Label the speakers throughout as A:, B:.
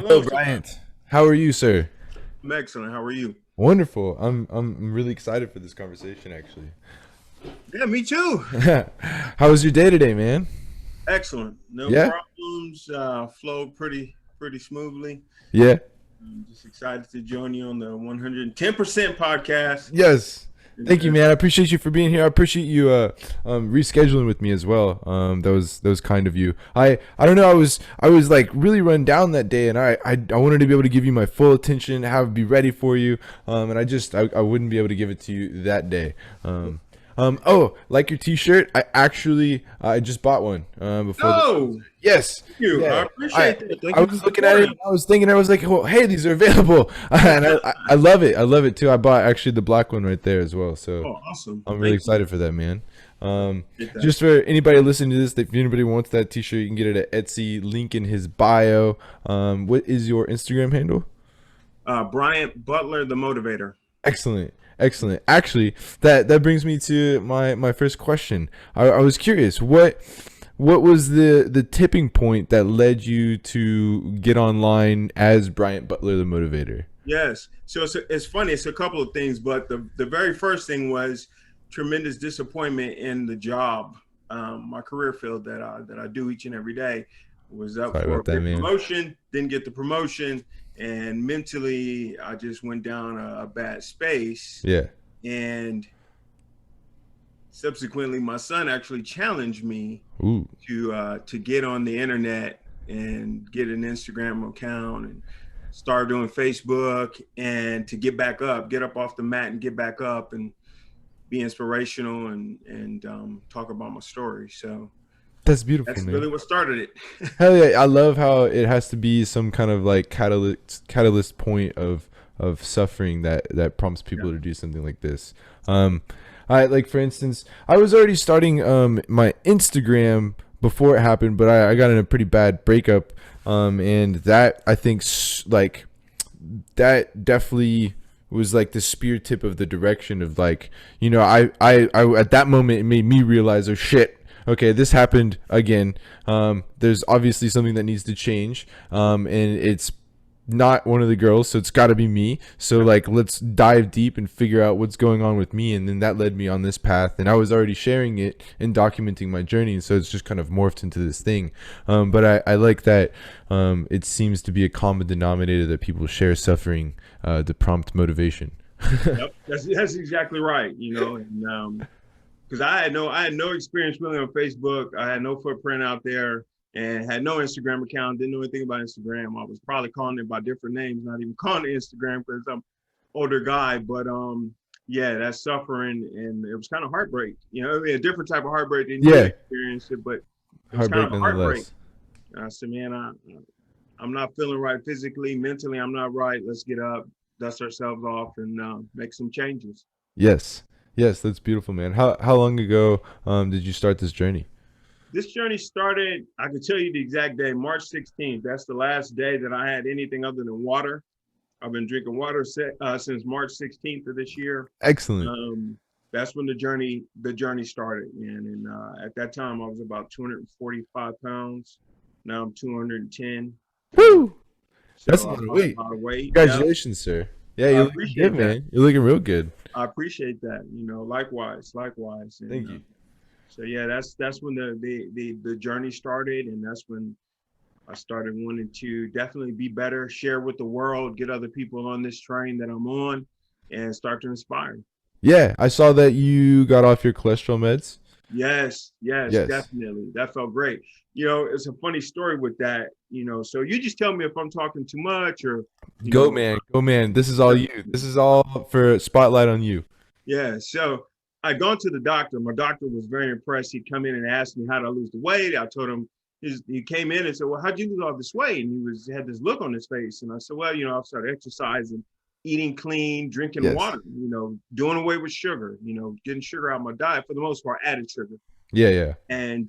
A: Hello,
B: on, sir?
A: Bryant. How are you, sir?
B: I'm excellent. How are you?
A: Wonderful. I'm really excited for this conversation, actually.
B: Yeah, me too.
A: How was your day today, man?
B: Excellent. No
A: Yeah,
B: problems. Flowed pretty smoothly.
A: yeah,
B: I'm just excited to join you on the 110% podcast.
A: yes.
B: And
A: Thank you, man. I appreciate you for being here. I appreciate you rescheduling with me as well. That was kind of you. I don't know. I was like really run down that day, and I wanted to be able to give you my full attention, have be ready for you. And I wouldn't be able to give it to you that day. Oh, like your T-shirt? I just bought one before the
B: no,
A: concert. Yes,
B: thank you. I
A: yeah. I
B: appreciate that. Thank
A: I
B: you for
A: was looking at it.
B: supporting.
A: And I was thinking. I was like, well, hey, these are available, and I love it. I love it too. I bought actually the black one right there as well. So
B: Oh, awesome.
A: I'm really
B: Thank you.
A: excited for that, man.
B: Get that.
A: Just for anybody listening to this, if anybody wants that T-shirt, you can get it at Etsy. Link in his bio. What is your Instagram handle?
B: Bryant Butler, the motivator.
A: Excellent. Excellent. Actually, that brings me to my first question. I was curious, what was the tipping point that led you to get online as Bryant Butler the Motivator?
B: Yes. So it's funny. It's a couple of things, but the very first thing was tremendous disappointment in the job, my career field that I do each and every day. Was up
A: Sorry
B: for
A: about
B: a
A: that,
B: big
A: man.
B: promotion, didn't get the promotion, and mentally I just went down a bad space.
A: Yeah.
B: And subsequently, my son actually challenged me
A: Ooh.
B: to get on the internet and get an Instagram account and start doing Facebook and to get up off the mat and get back up and be inspirational and talk about my story. So
A: That's beautiful,
B: that's
A: man.
B: really what started it.
A: Hell yeah, I love how it has to be some kind of like catalyst point of suffering that prompts
B: Yeah.
A: people to do something like this. Um, I like for instance, I was already starting my Instagram before it happened, but I got in a pretty bad breakup, and that I think like that definitely was like the spear tip of the direction of like I at that moment it made me realize, oh shit, okay, this happened again. There's obviously something that needs to change, and it's not one of the girls, so it's got to be me. So like, let's dive deep and figure out what's going on with me, and then that led me on this path. And I was already sharing it and documenting my journey, and so it's just kind of morphed into this thing. But I like that it seems to be a common denominator that people share suffering to prompt motivation.
B: Yep. That's exactly right. And because I had no experience really on Facebook. I had no footprint out there and had no Instagram account. Didn't know anything about Instagram. I was probably calling it by different names, not even calling it Instagram because I'm older guy. But yeah, that suffering and it was kind of heartbreak. I mean, a different type of heartbreak than you
A: Yeah,
B: experienced it, but it was kind
A: heartbreak
B: of a heartbreak.
A: nonetheless.
B: And I said, man, I'm not feeling right physically, mentally. I'm not right. Let's get up, dust ourselves off, and make some changes.
A: Yes, yes, that's beautiful, man. How long ago did you start this journey?
B: This journey started, I can tell you the exact day, March 16th. That's the last day that I had anything other than water. I've been drinking water since March 16th of this year.
A: Excellent.
B: Um, that's when the journey started. And at that time, I was about 245 pounds. Now I'm 210.
A: Woo! That's a
B: So I
A: lot of
B: lost
A: weight.
B: a lot of weight. Yeah,
A: Congratulations, sir. Yeah,
B: I
A: you're looking good,
B: appreciate that.
A: man. You're looking real good.
B: I appreciate that. Likewise, likewise. And
A: Thank you.
B: so yeah, that's when the journey started, and that's when I started wanting to definitely be better, share with the world, get other people on this train that I'm on, and start to inspire.
A: Yeah, I saw that you got off your cholesterol meds.
B: Yes, yes,
A: Yes.
B: definitely. That felt great. It's a funny story with that. So you just tell me if I'm talking too much or, you
A: Go,
B: know,
A: man. Go, man. This is all you. This is all for spotlight on you.
B: yeah. So I'd gone to the doctor. My doctor was very impressed. He'd come in and asked me how to lose the weight. I told him he came in and said, "Well, how'd you lose all this weight?" And he had this look on his face. And I said, "Well, I've started exercising, eating clean, drinking
A: Yes.
B: water, doing away with sugar, getting sugar out of my diet for the most part, added sugar."
A: Yeah, yeah.
B: And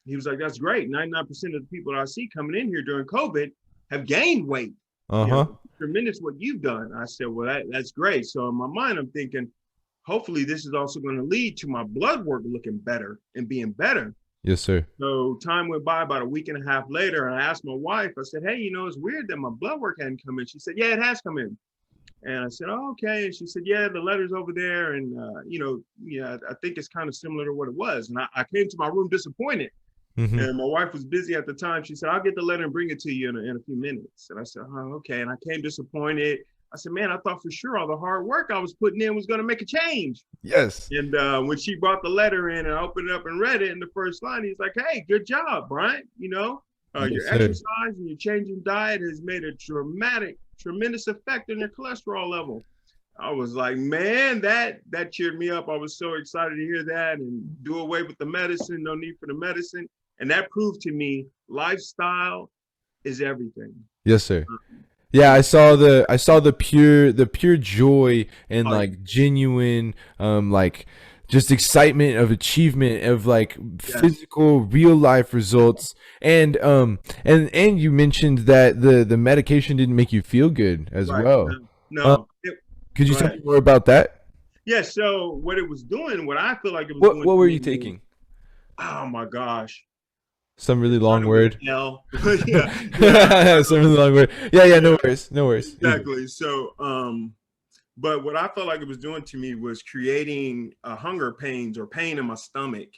B: he was like, "That's great. 99% of the people that I see coming in here during COVID have gained weight.
A: Uh-huh.
B: Tremendous what you've done." I said, "Well, that's great." So in my mind, I'm thinking, hopefully this is also going to lead to my blood work looking better and being better.
A: Yes, sir.
B: So time went by about a week and a half later, and I asked my wife, I said, hey, it's weird that my blood work hadn't come in. She said, yeah, it has come in. And I said, oh, okay. And she said, yeah, the letter's over there. And, yeah, I think it's kind of similar to what it was. And I came to my room disappointed.
A: Mm-hmm.
B: And my wife was busy at the time. She said, I'll get the letter and bring it to you in a few minutes. And I said, oh, okay. And I came disappointed. I said, man, I thought for sure all the hard work I was putting in was going to make a change.
A: Yes.
B: And when she brought the letter in and I opened it up and read it in the first line, he's like, hey, good job, Bryant.
A: Yes,
B: Your
A: sir.
B: exercise and your changing diet has made a tremendous effect on your cholesterol level. I was like, man, that cheered me up. I was so excited to hear that, and do away with the medicine, no need for the medicine. And that proved to me lifestyle is everything.
A: Yes, sir. Yeah, I saw the pure joy and
B: Oh,
A: like genuine like just excitement of achievement of like
B: yes,
A: physical real life results. And you mentioned that the medication didn't make you feel good as
B: right.
A: well.
B: No,
A: Uh,
B: no.
A: could you
B: Go
A: tell
B: ahead.
A: me more about that?
B: Yeah, so what it was doing, what I feel like it was
A: What
B: doing
A: what
B: to
A: were
B: me
A: you
B: was,
A: taking?
B: oh my gosh,
A: Some really
B: it
A: long
B: started with
A: word.
B: an L. Yeah, yeah,
A: Some really long word. Yeah, yeah, no
B: yeah,
A: worries. No worries. You're good.
B: exactly. So, but what I felt like it was doing to me was creating a hunger pains or pain in my stomach,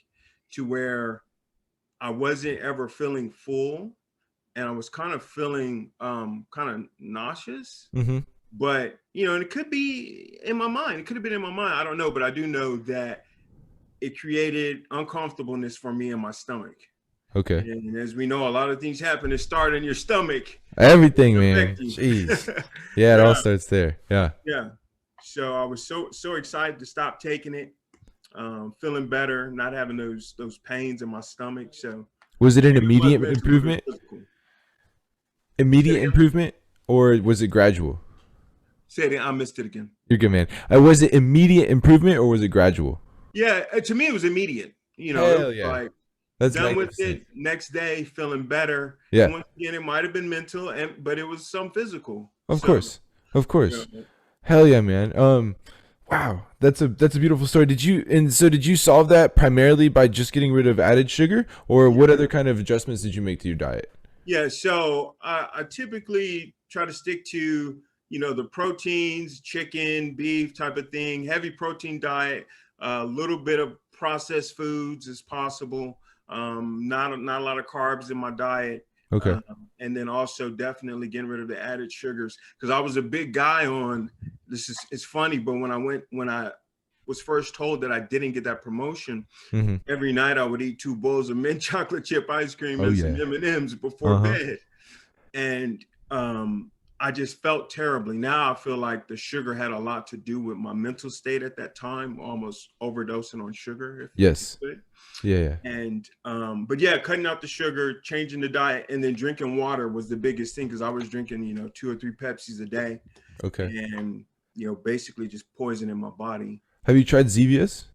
B: to where I wasn't ever feeling full, and I was kind of feeling kind of nauseous.
A: Mm-hmm.
B: But and it could be in my mind. It could have been in my mind. I don't know, but I do know that it created uncomfortableness for me in my stomach.
A: Okay.
B: And as we know, a lot of things happen to start in your stomach and
A: Everything,
B: affect
A: man.
B: you.
A: Jeez. Yeah, it all
B: Yeah,
A: starts there. Yeah.
B: yeah. So I was so excited to stop taking it, feeling better, not having those pains in my stomach. So
A: Was it an
B: it was
A: immediate
B: mental, it was
A: improvement?
B: physical. Say it
A: Immediate
B: again.
A: improvement, or was it gradual?
B: Say it again. I missed it again.
A: You're good, man. Was it immediate improvement or was it gradual?
B: Yeah, to me it was immediate. It was
A: Hell yeah.
B: like
A: That's
B: done with
A: magnificent.
B: it. Next day, feeling better. And
A: Yeah.
B: once again, it might have been mental, but it was some physical.
A: Of
B: So
A: course. Of
B: you
A: course.
B: know,
A: Hell yeah, man. Wow. That's a beautiful story. Did you solve that primarily by just getting rid of added sugar, or what other kind of adjustments did you make to your diet?
B: yeah. So I typically try to stick to the proteins, chicken, beef type of thing, heavy protein diet, a little bit of processed foods as possible. Not a lot of carbs in my diet.
A: Okay.
B: Um, and then also definitely getting rid of the added sugars, because I was a big guy on this. It's funny, but when I was first told that I didn't get that promotion,
A: Mm-hmm.
B: every night I would eat 2 bowls of mint chocolate chip ice cream
A: Oh
B: and some
A: yeah.
B: M&Ms before
A: Uh-huh.
B: bed. And I just felt terribly. Now I feel like the sugar had a lot to do with my mental state at that time, almost overdosing on sugar, if you
A: Yes.
B: could.
A: Yeah, yeah.
B: And but yeah, cutting out the sugar, changing the diet, and then drinking water was the biggest thing, because I was drinking 2 or 3 Pepsis a day,
A: Okay.
B: and basically just poisoning my body.
A: Have you tried Zevias?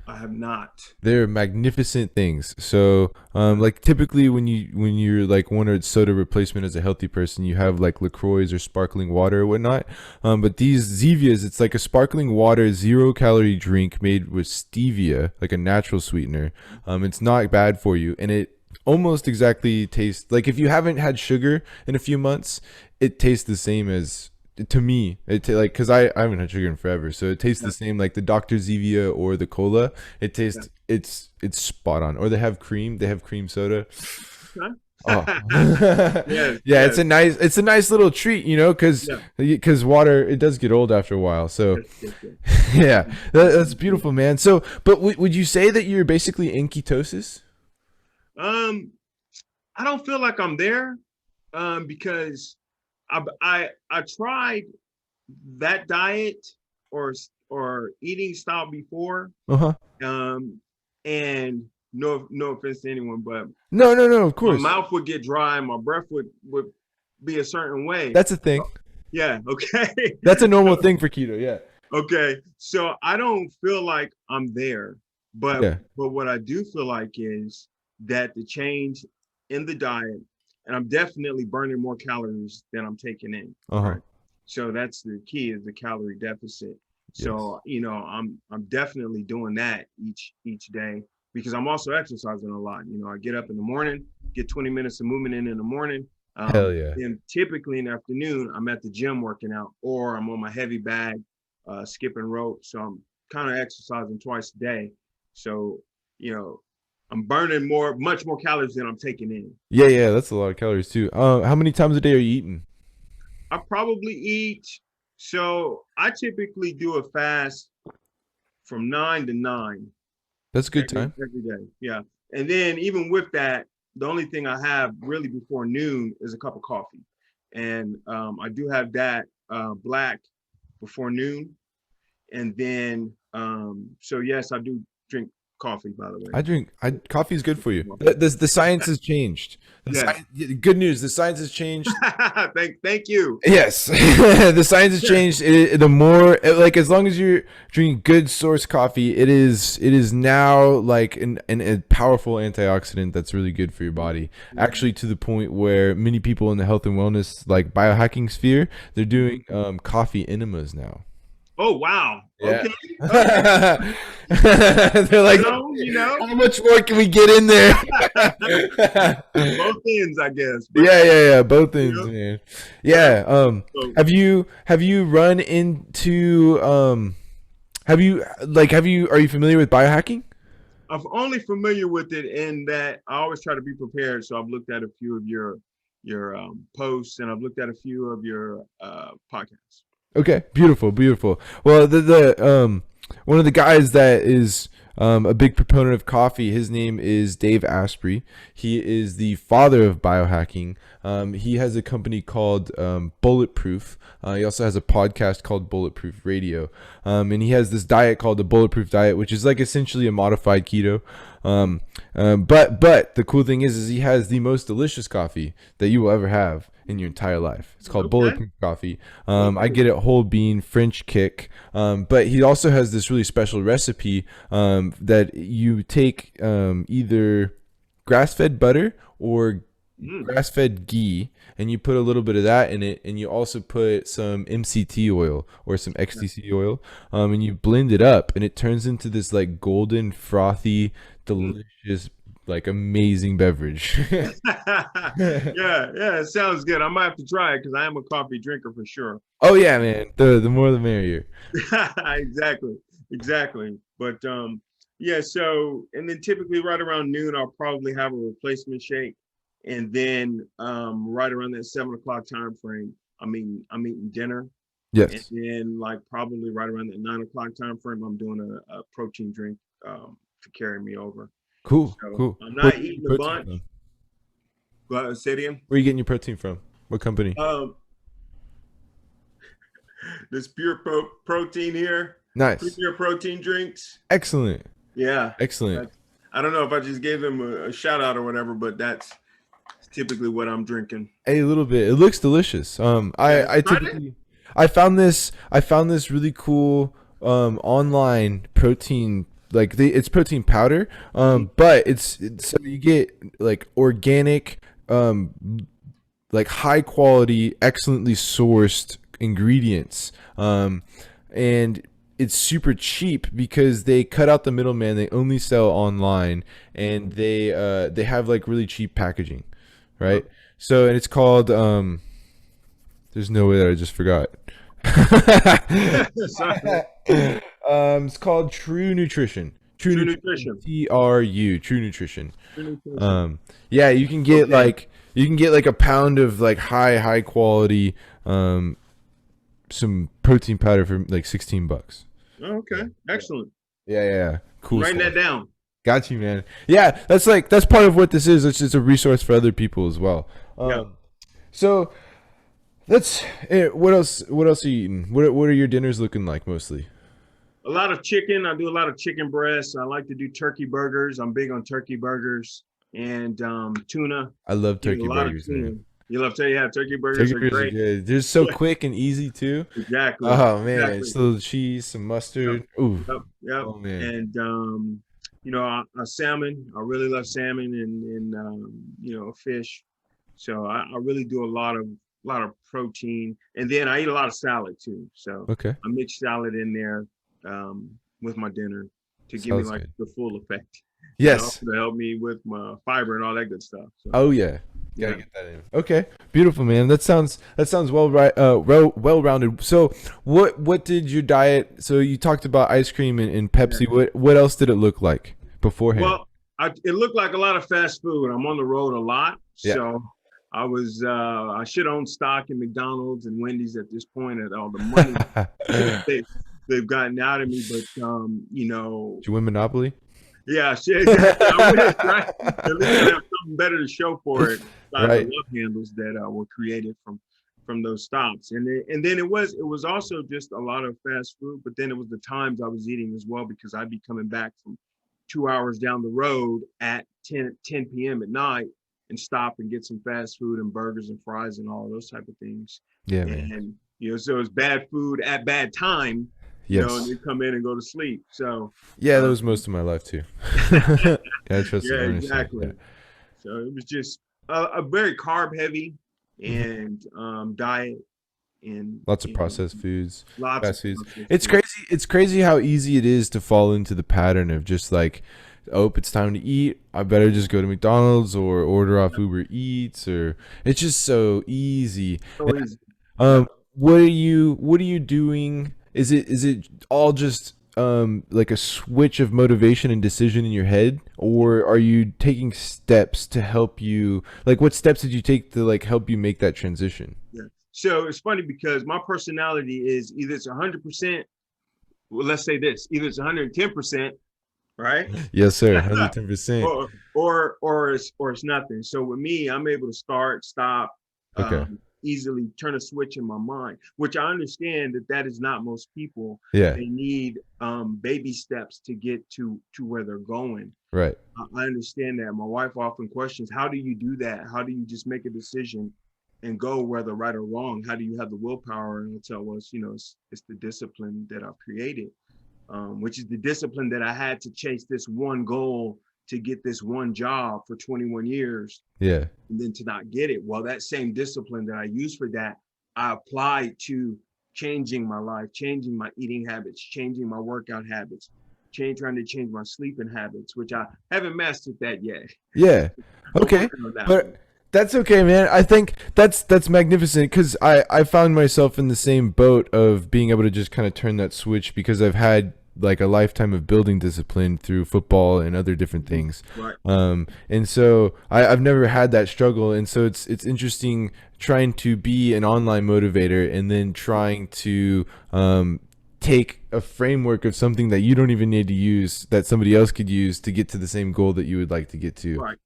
B: I have not.
A: They're magnificent things. So, like typically when you're like want a soda replacement as a healthy person, you have like LaCroix or sparkling water or whatnot. But these Zevias, it's like a sparkling water 0 calorie drink made with stevia, like a natural sweetener. It's not bad for you, and it almost exactly tastes like if you haven't had sugar in a few months, it tastes the same as to me like because I haven't had sugar in forever, so it tastes
B: Yeah,
A: the same like the Dr. Zivia or the cola. It
B: yeah.
A: tastes it's spot on. Or they have cream soda.
B: Okay.
A: Oh.
B: Yes,
A: Yeah,
B: yes,
A: it's a nice little treat, because
B: yeah,
A: water, it does get old after a while. So
B: yes, yes, yes.
A: yeah, that's beautiful, man. So but would you say that you're basically in ketosis?
B: Um, I don't feel like I'm there, because I tried that diet or eating style before,
A: Uh-huh.
B: um, and no offense to anyone, but
A: No, no, no, of
B: my
A: course.
B: mouth would get dry and my breath would be a certain way.
A: That's a thing.
B: Yeah, okay.
A: That's a normal
B: So,
A: thing for keto. Yeah.
B: okay, so I don't feel like I'm there, but
A: Yeah.
B: what I do feel like is that the change in the diet, and I'm definitely burning more calories than I'm taking in,
A: Uh-huh.
B: right? So that's the key, is the calorie deficit.
A: Yes.
B: So I'm definitely doing that each day. because I'm also exercising a lot. You know, I get up in the morning, get 20 minutes of movement in the morning.
A: Hell yeah.
B: Then typically in the afternoon, I'm at the gym working out, or I'm on my heavy bag, skipping rope. So I'm kind of exercising twice a day. So, you know, I'm burning much more calories than I'm taking in.
A: Yeah, yeah, that's a lot of calories too. How many times a day are you eating?
B: I probably eat. So I typically do a fast from 9 to 9
A: That's a good time.
B: every day. Yeah. And then even with that, the only thing I have really before noon is a cup of coffee. And I do have that black before noon. And then, so yes, I do drink coffee, by the way.
A: Coffee is good for you. The science has changed.
B: Yeah.
A: Good news. The science has changed.
B: Thank you.
A: Yes, the science has changed. The more like as long as you're drinking good source coffee, it is now like a powerful antioxidant that's really good for your body. Actually, to the point where many people in the health and wellness like biohacking sphere, they're doing coffee enemas now.
B: Oh, wow.
A: Yeah.
B: Okay.
A: They're like, how much more can we get in there?
B: Both ends, I guess.
A: Yeah. Both ends,
B: know?
A: man. Yeah.
B: So,
A: Have you run into are you familiar with biohacking?
B: I'm only familiar with it in that I always try to be prepared. So I've looked at a few of your posts, and I've looked at a few of your podcasts.
A: Okay, beautiful, beautiful. Well, the one of the guys that is a big proponent of coffee, his name is Dave Asprey. He is the father of biohacking. He has a company called Bulletproof. He also has a podcast called Bulletproof Radio, and he has this diet called the Bulletproof Diet, which is like essentially a modified keto. But the cool thing is he has the most delicious coffee that you will ever have in your entire life. It's called Bulletproof Coffee. I get it whole bean French kick. But he also has this really special recipe that you take either grass-fed butter or grass-fed ghee, and you put a little bit of that in it, and you also put some MCT oil or some XTC oil, and you blend it up, and it turns into this like golden, frothy, delicious, like amazing beverage.
B: Yeah, it sounds good. I might have to try it because I am a coffee drinker for sure.
A: Oh yeah, man. The more the merrier.
B: Exactly. But yeah, so and then typically right around noon, I'll probably have a replacement shake. And then right around that 7 o'clock time frame, I'm eating dinner. And
A: Yes.
B: then like probably right around that 9 o'clock time frame, I'm doing a protein drink to carry me over.
A: Cool.
B: So
A: Cool.
B: I'm
A: Where
B: not
A: are you getting
B: eating
A: your
B: a
A: protein
B: bunch.
A: from?
B: But say it again.
A: Where are you getting your protein from? What company?
B: This pure protein here,
A: Nice.
B: Premier Protein drinks.
A: Excellent.
B: Yeah.
A: Excellent.
B: I don't know if I just gave them a shout out or whatever, but that's typically what I'm drinking.
A: A little bit. It looks delicious. I typically I found this really cool online protein, like it's protein powder, but it's so you get like organic, like high quality, excellently sourced ingredients, and it's super cheap because they cut out the middleman. They only sell online, and they have like really cheap packaging, right? So, and it's called there's no way that I just forgot. It's called True Nutrition.
B: True Nutrition.
A: True Nutrition.
B: True Nutrition.
A: Yeah, you can get like a pound of like high quality some protein powder for like $16.
B: Okay. Excellent.
A: Yeah. Cool.
B: Writing that down.
A: Got you, man. Yeah, that's part of what this is. It's just a resource for other people as well.
B: Yeah.
A: So what else are you eating? What are your dinners looking like mostly?
B: A lot of chicken. I do a lot of chicken breasts. I like to do turkey burgers. I'm big on turkey burgers and tuna.
A: I love
B: Eat a
A: turkey
B: lot of
A: burgers,
B: tuna.
A: man.
B: You love to, yeah, turkey burgers are
A: Turkey burgers are
B: great.
A: good. They're so quick and easy too.
B: Exactly.
A: Oh man,
B: Exactly.
A: it's a little cheese, some mustard. Ooh.
B: Yep.
A: Oh man.
B: And salmon. I really love salmon and fish. So I really do a lot of protein, and then I eat a lot of salad too. So
A: Okay.
B: I mix salad in there with my dinner to give me
A: Sounds
B: like
A: good.
B: the full effect.
A: Yes.
B: to help me with my fiber and all that good stuff. So,
A: Oh yeah. Gotta
B: yeah.
A: get that in. Okay. Beautiful, man. That sounds well rounded. So what did your diet, so you talked about ice cream and
B: Yeah.
A: Pepsi. What else did it look like beforehand?
B: Well, it looked like a lot of fast food. I'm on the road a lot,
A: Yeah.
B: so I should own stock in McDonald's and Wendy's at this point at all the money they they've gotten out of me. But
A: Did you win Monopoly?
B: yeah, shit, exactly. I wish, right? At least I have something better to show for it besides the
A: Right.
B: love handles that were created from those stops. And then it was also just a lot of fast food, but then it was the times I was eating as well because I'd be coming back from 2 hours down the road at 10 p.m. at night and stop and get some fast food and burgers and fries and all of those type of things.
A: Yeah, man.
B: And so it's bad food at bad time, and
A: Yes.
B: you come in and go to sleep. So
A: Yeah, that
B: um,
A: was most of my life too. Yeah, I trust
B: yeah,
A: Ernest.
B: exactly.
A: Yeah.
B: So it was just a very carb heavy
A: Mhm.
B: and diet and
A: Lots of processed foods,
B: lots of
A: fast foods.
B: processed
A: It's
B: food.
A: crazy. It's crazy how easy it is to fall into the pattern of just like, oh, it's time to eat. I better just go to McDonald's or order off Uber Eats, or it's just so easy.
B: So easy.
A: Um,
B: Yep.
A: what are you doing? Is it all just like a switch of motivation and decision in your head, or are you taking steps to help you? Like, what steps did you take to like help you make that transition?
B: Yeah. So it's funny because my personality is either it's 100%. Well, let's say this: either it's 110%, right?
A: Yes, sir. 110%.
B: or it's nothing. So with me, I'm able to start, stop,
A: Okay.
B: easily turn a switch in my mind, which I understand that is not most people.
A: Yeah.
B: They need baby steps to get to where they're going.
A: Right.
B: I understand that. My wife often questions, how do you do that? How do you just make a decision and go whether right or wrong? How do you have the willpower? And I tell, well, it's the discipline that I've created, which is the discipline that I had to chase this one goal to get this one job for 21 years
A: Yeah.
B: and then to not get it. Well, that same discipline that I use for that, I applied to changing my life, changing my eating habits, changing my workout habits, trying to change my sleeping habits, which I haven't mastered that yet.
A: Yeah.
B: I'm
A: Okay.
B: working on that one.
A: But that's okay, man. I think that's magnificent because I found myself in the same boat of being able to just kind of turn that switch because I've had like a lifetime of building discipline through football and other different things.
B: Right.
A: And so I've never had that struggle. And so it's interesting trying to be an online motivator and then trying to take a framework of something that you don't even need to use that somebody else could use to get to the same goal that you would like to get to.
B: Right.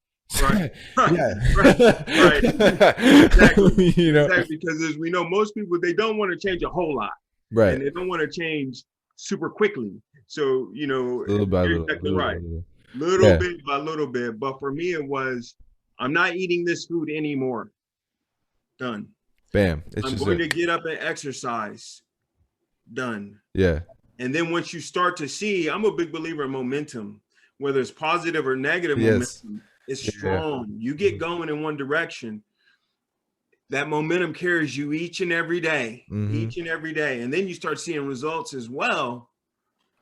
B: Right. Right.
A: Yeah.
B: Right. Exactly.
A: You know.
B: Exactly. Because as we know, most people, they don't want to change a whole lot and
A: Right.
B: they don't want to change super quickly. So,
A: Little by
B: you're
A: little.
B: exactly
A: Little by
B: right.
A: little.
B: Little
A: Yeah.
B: bit by little bit. But for me, it was, I'm not eating this food anymore. Done.
A: Bam. It's
B: I'm
A: just
B: going to get up and exercise. Done.
A: yeah.
B: And then once you start to see, I'm a big believer in momentum, whether it's positive or negative
A: Yes.
B: momentum, it's
A: Yeah.
B: strong. You get going in one direction, that momentum carries you each and every day,
A: Mm-hmm.
B: each and every day. And then you start seeing results as well.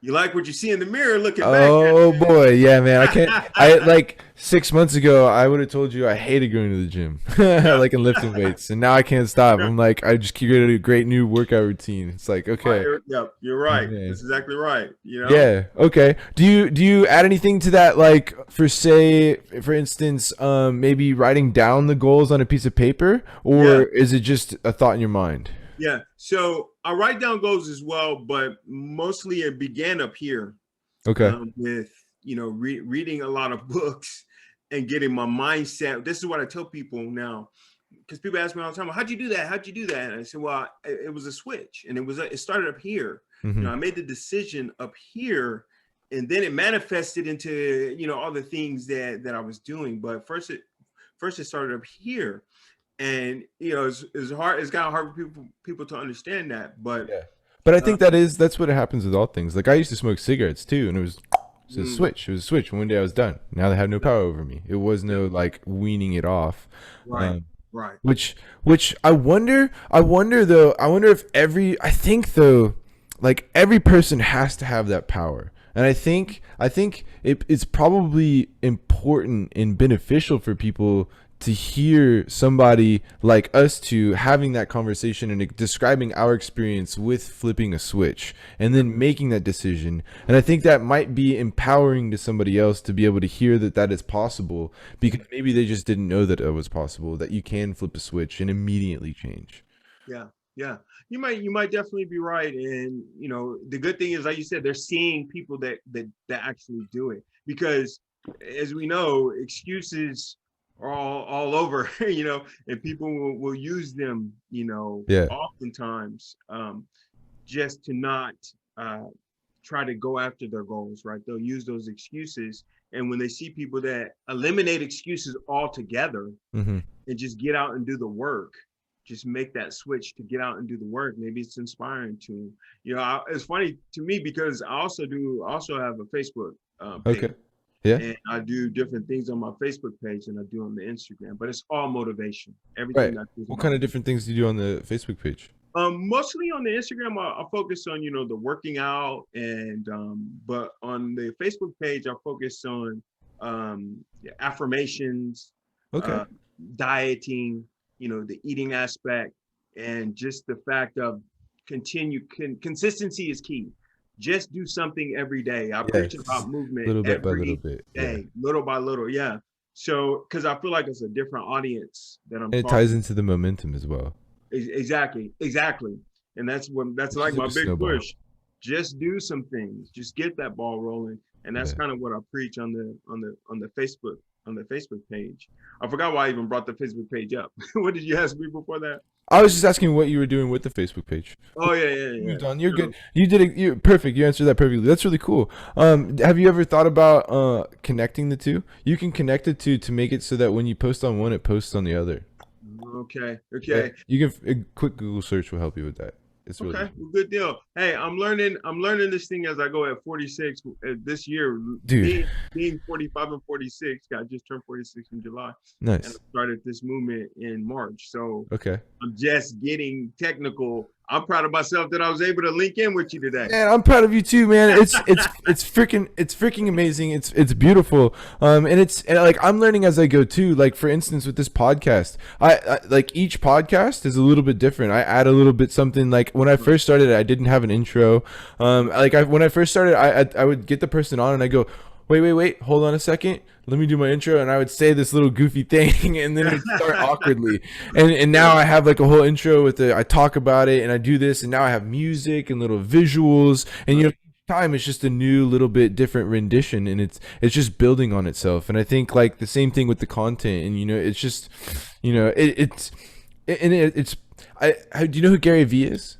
B: You like what you see in the mirror looking
A: Oh
B: back
A: boy, yeah, man. I
B: at
A: can't. I like 6 months ago, I would have told you I hated going to the gym,
B: Yeah.
A: like in lifting weights, and now I can't stop.
B: Yeah.
A: I'm like, I just created a great new workout routine. It's like, okay,
B: Yep, you're right.
A: yeah,
B: That's exactly right.
A: yeah, okay. Do you add anything to that? Like, for instance, maybe writing down the goals on a piece of paper, or
B: Yeah.
A: is it just a thought in your mind?
B: Yeah. So I write down goals as well, but mostly it began up here.
A: Okay.
B: With reading a lot of books and getting my mindset. This is what I tell people now, because people ask me all the time, well, how'd you do that? How'd you do that? And I said, well, it was a switch, and it started up here.
A: Mm-hmm.
B: I made the decision up here, and then it manifested into all the things that I was doing. But first it started up here, and it's hard. It's kind of hard for people to understand that, but
A: Yeah. But I think that's what happens with all things. Like I used to smoke cigarettes too, and it was a switch. It was a switch. One day I was done. Now they have no power over me. It was no like weaning it off.
B: right, right.
A: Which I wonder though. I wonder if I think though, like every person has to have that power. And I think it's probably important and beneficial for people to hear somebody like us two having that conversation and describing our experience with flipping a switch and then making that decision. And I think that might be empowering to somebody else to be able to hear that that is possible, because maybe they just didn't know that it was possible, that you can flip a switch and immediately change.
B: Yeah, yeah. You might definitely be right. And the good thing is, like you said, they're seeing people that actually do it. Because as we know, excuses are all over, and people will use them,
A: Yeah.
B: oftentimes, just to not uh try to go after their goals, right? They'll use those excuses. And when they see people that eliminate excuses altogether
A: Hmm.
B: and just get out and do the work, just make that switch to get out and do the work. Maybe it's inspiring to them. It's funny to me because I also have a Facebook page,
A: Okay. Yeah.
B: and I do different things on my Facebook page than I do on the Instagram. But it's all motivation.
A: Right.
B: Everything I do is
A: What
B: about
A: kind of different things do you do on the Facebook page?
B: mostly on the Instagram. I focus on the working out, and but on the Facebook page I focus on affirmations,
A: Okay.
B: uh, dieting, the eating aspect, and just the fact of consistency is key. Just do something every day. I preach
A: Yes.
B: about movement
A: Little bit by little
B: every
A: bit. Yeah.
B: day, little by little. Yeah. So, because I feel like it's a different audience that I'm
A: And it ties
B: talking.
A: into the momentum as well,
B: Exactly. And that's
A: which
B: like
A: is like
B: my
A: a
B: big
A: snowball.
B: push. Just do some things. Just get that ball rolling. And that's
A: Yeah.
B: kind of what I preach on the Facebook page. I forgot why I even brought the Facebook page up. What did you ask me before that?
A: I was just asking what you were doing with the Facebook page.
B: Oh yeah, yeah, yeah.
A: Moved on. You're good.
B: So,
A: You did it. You perfect. You answered that perfectly. That's really cool. Have you ever thought about connecting the two? You can connect the two to make it so that when you post on one, it posts on the other.
B: okay,
A: Yeah.
B: okay.
A: You can. A quick Google search will help you with that. It's really
B: Okay,
A: easy.
B: well, good deal. Hey, I'm learning this thing as I go at 46 this year.
A: Dude.
B: Being 45 and 46, I just turned 46 in July, and I
A: Nice.
B: started this movement in March. So
A: Okay.
B: I'm just getting technical. I'm proud of myself that I was able to link in with you today.
A: Man, I'm proud of you too, man. It's freaking amazing. It's beautiful. And like I'm learning as I go too. Like for instance, with this podcast, I like each podcast is a little bit different. I add a little bit something. Like when I first started, I didn't have an intro. When I first started, I would get the person on and I go, wait, hold on a second. Let me do my intro, and I would say this little goofy thing, and then it would start awkwardly. And now I have like a whole intro with I talk about it, and I do this, and now I have music and little visuals, and each time it's just a new little bit different rendition, and it's just building on itself. And I think like the same thing with the content, and it's just, it's do you know who Gary Vee is?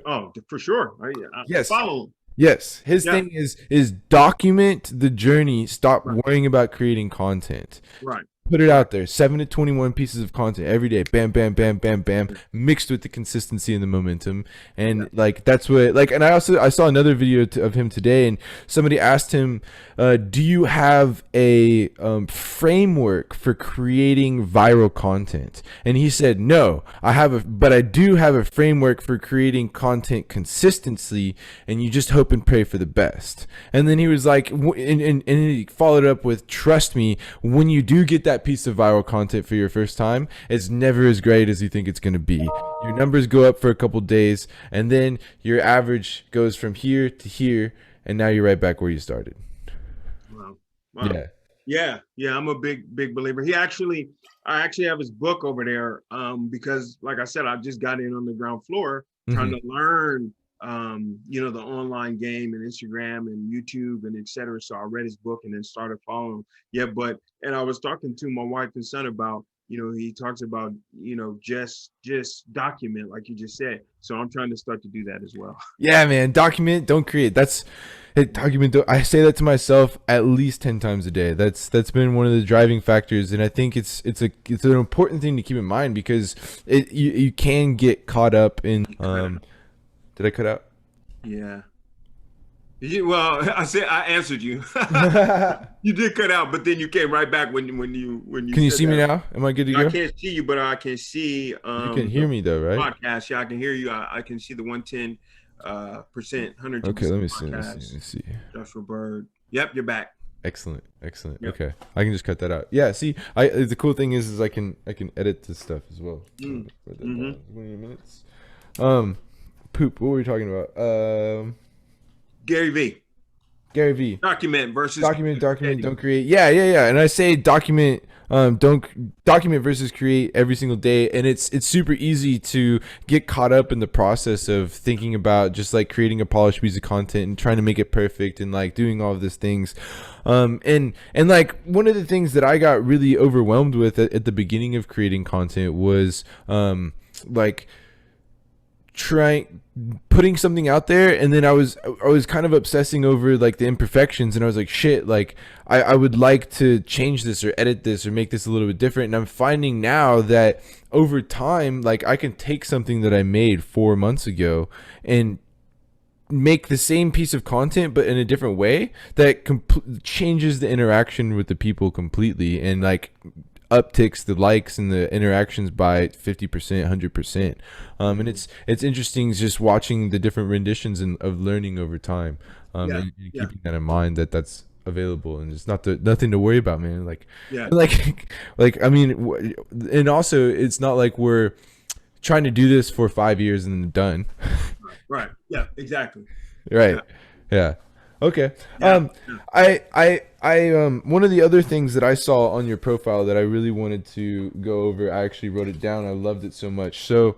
B: Oh, for sure. I
A: Yes.
B: follow.
A: Yes, his
B: Yeah.
A: thing is document the journey. Stop
B: Right.
A: worrying about creating content.
B: Right.
A: Put it
B: Right.
A: out there. 7 to 21 pieces of content every day. Bam, bam, bam, bam, bam. Mixed with the consistency and the momentum,
B: Yeah.
A: and like that's what like. And I saw another video of him today, and somebody asked him, "Do you have a framework for creating viral content?" And he said, "No, but I do have a framework for creating content consistency, and you just hope and pray for the best." And then he was like, and he followed up with, "Trust me, when you do get that piece of viral content for your first time, it's never as great as you think it's going to be. Your numbers go up for a couple days, and then your average goes from here to here, and now you're right back where you started."
B: Wow. Wow.
A: Yeah.
B: Yeah. I'm a big believer. I actually have his book over there. Because like I said, I just got in on the ground floor trying
A: Hmm.
B: to learn, the online game and Instagram and YouTube and etc. So I read his book and then started following. Yeah. And I was talking to my wife and son about, he talks about, just document, like you just said. So I'm trying to start to do that as well.
A: Yeah, man. Document, don't create. That's it. Document. I say that to myself at least 10 times a day. That's been one of the driving factors, and I think it's an important thing to keep in mind, because you can get caught up in. Did I cut out?
B: Yeah. Well, I answered you. You did cut out, but then you came right back when you
A: Can you
B: said
A: see me
B: that.
A: now? Am I good to
B: I
A: go?
B: can't see you, but I can see
A: You can
B: the
A: hear me though, right?
B: podcast. Yeah, I can hear you. I can see the 110 percent,
A: Okay,
B: 102%
A: let me see.
B: podcast.
A: Let me see.
B: Joshua Bird. Yep, you're back.
A: Excellent, excellent.
B: Yep.
A: Okay, I can just cut that out. Yeah, see, the cool thing is I can edit this stuff as well.
B: Mm.
A: Write that
B: Mm-hmm.
A: down. 20 minutes. Poop. What were we talking about?
B: Gary V.
A: Gary V.
B: Document versus
A: Document,
B: creating.
A: don't create. Yeah. And I say document, don't document versus create every single day. And it's super easy to get caught up in the process of thinking about just like creating a polished piece of content and trying to make it perfect and like doing all of these things. And like one of the things that I got really overwhelmed with at the beginning of creating content was like putting something out there, and then I was kind of obsessing over like the imperfections, and I was like, shit, like I would like to change this or edit this or make this a little bit different. And I'm finding now that over time, like I can take something that I made 4 months ago and make the same piece of content but in a different way that changes the interaction with the people completely, and like upticks the likes and the interactions by 50%, 100%. And it's interesting just watching the different renditions of learning over time, and keeping that in mind that's available, and it's nothing to worry about, man. Like like I mean, and also it's not like we're trying to do this for 5 years and then done.
B: Right. Yeah, exactly.
A: Right. Yeah. Okay.
B: Yeah.
A: I one of the other things that I saw on your profile that I really wanted to go over, I actually wrote it down. I loved it so much. So,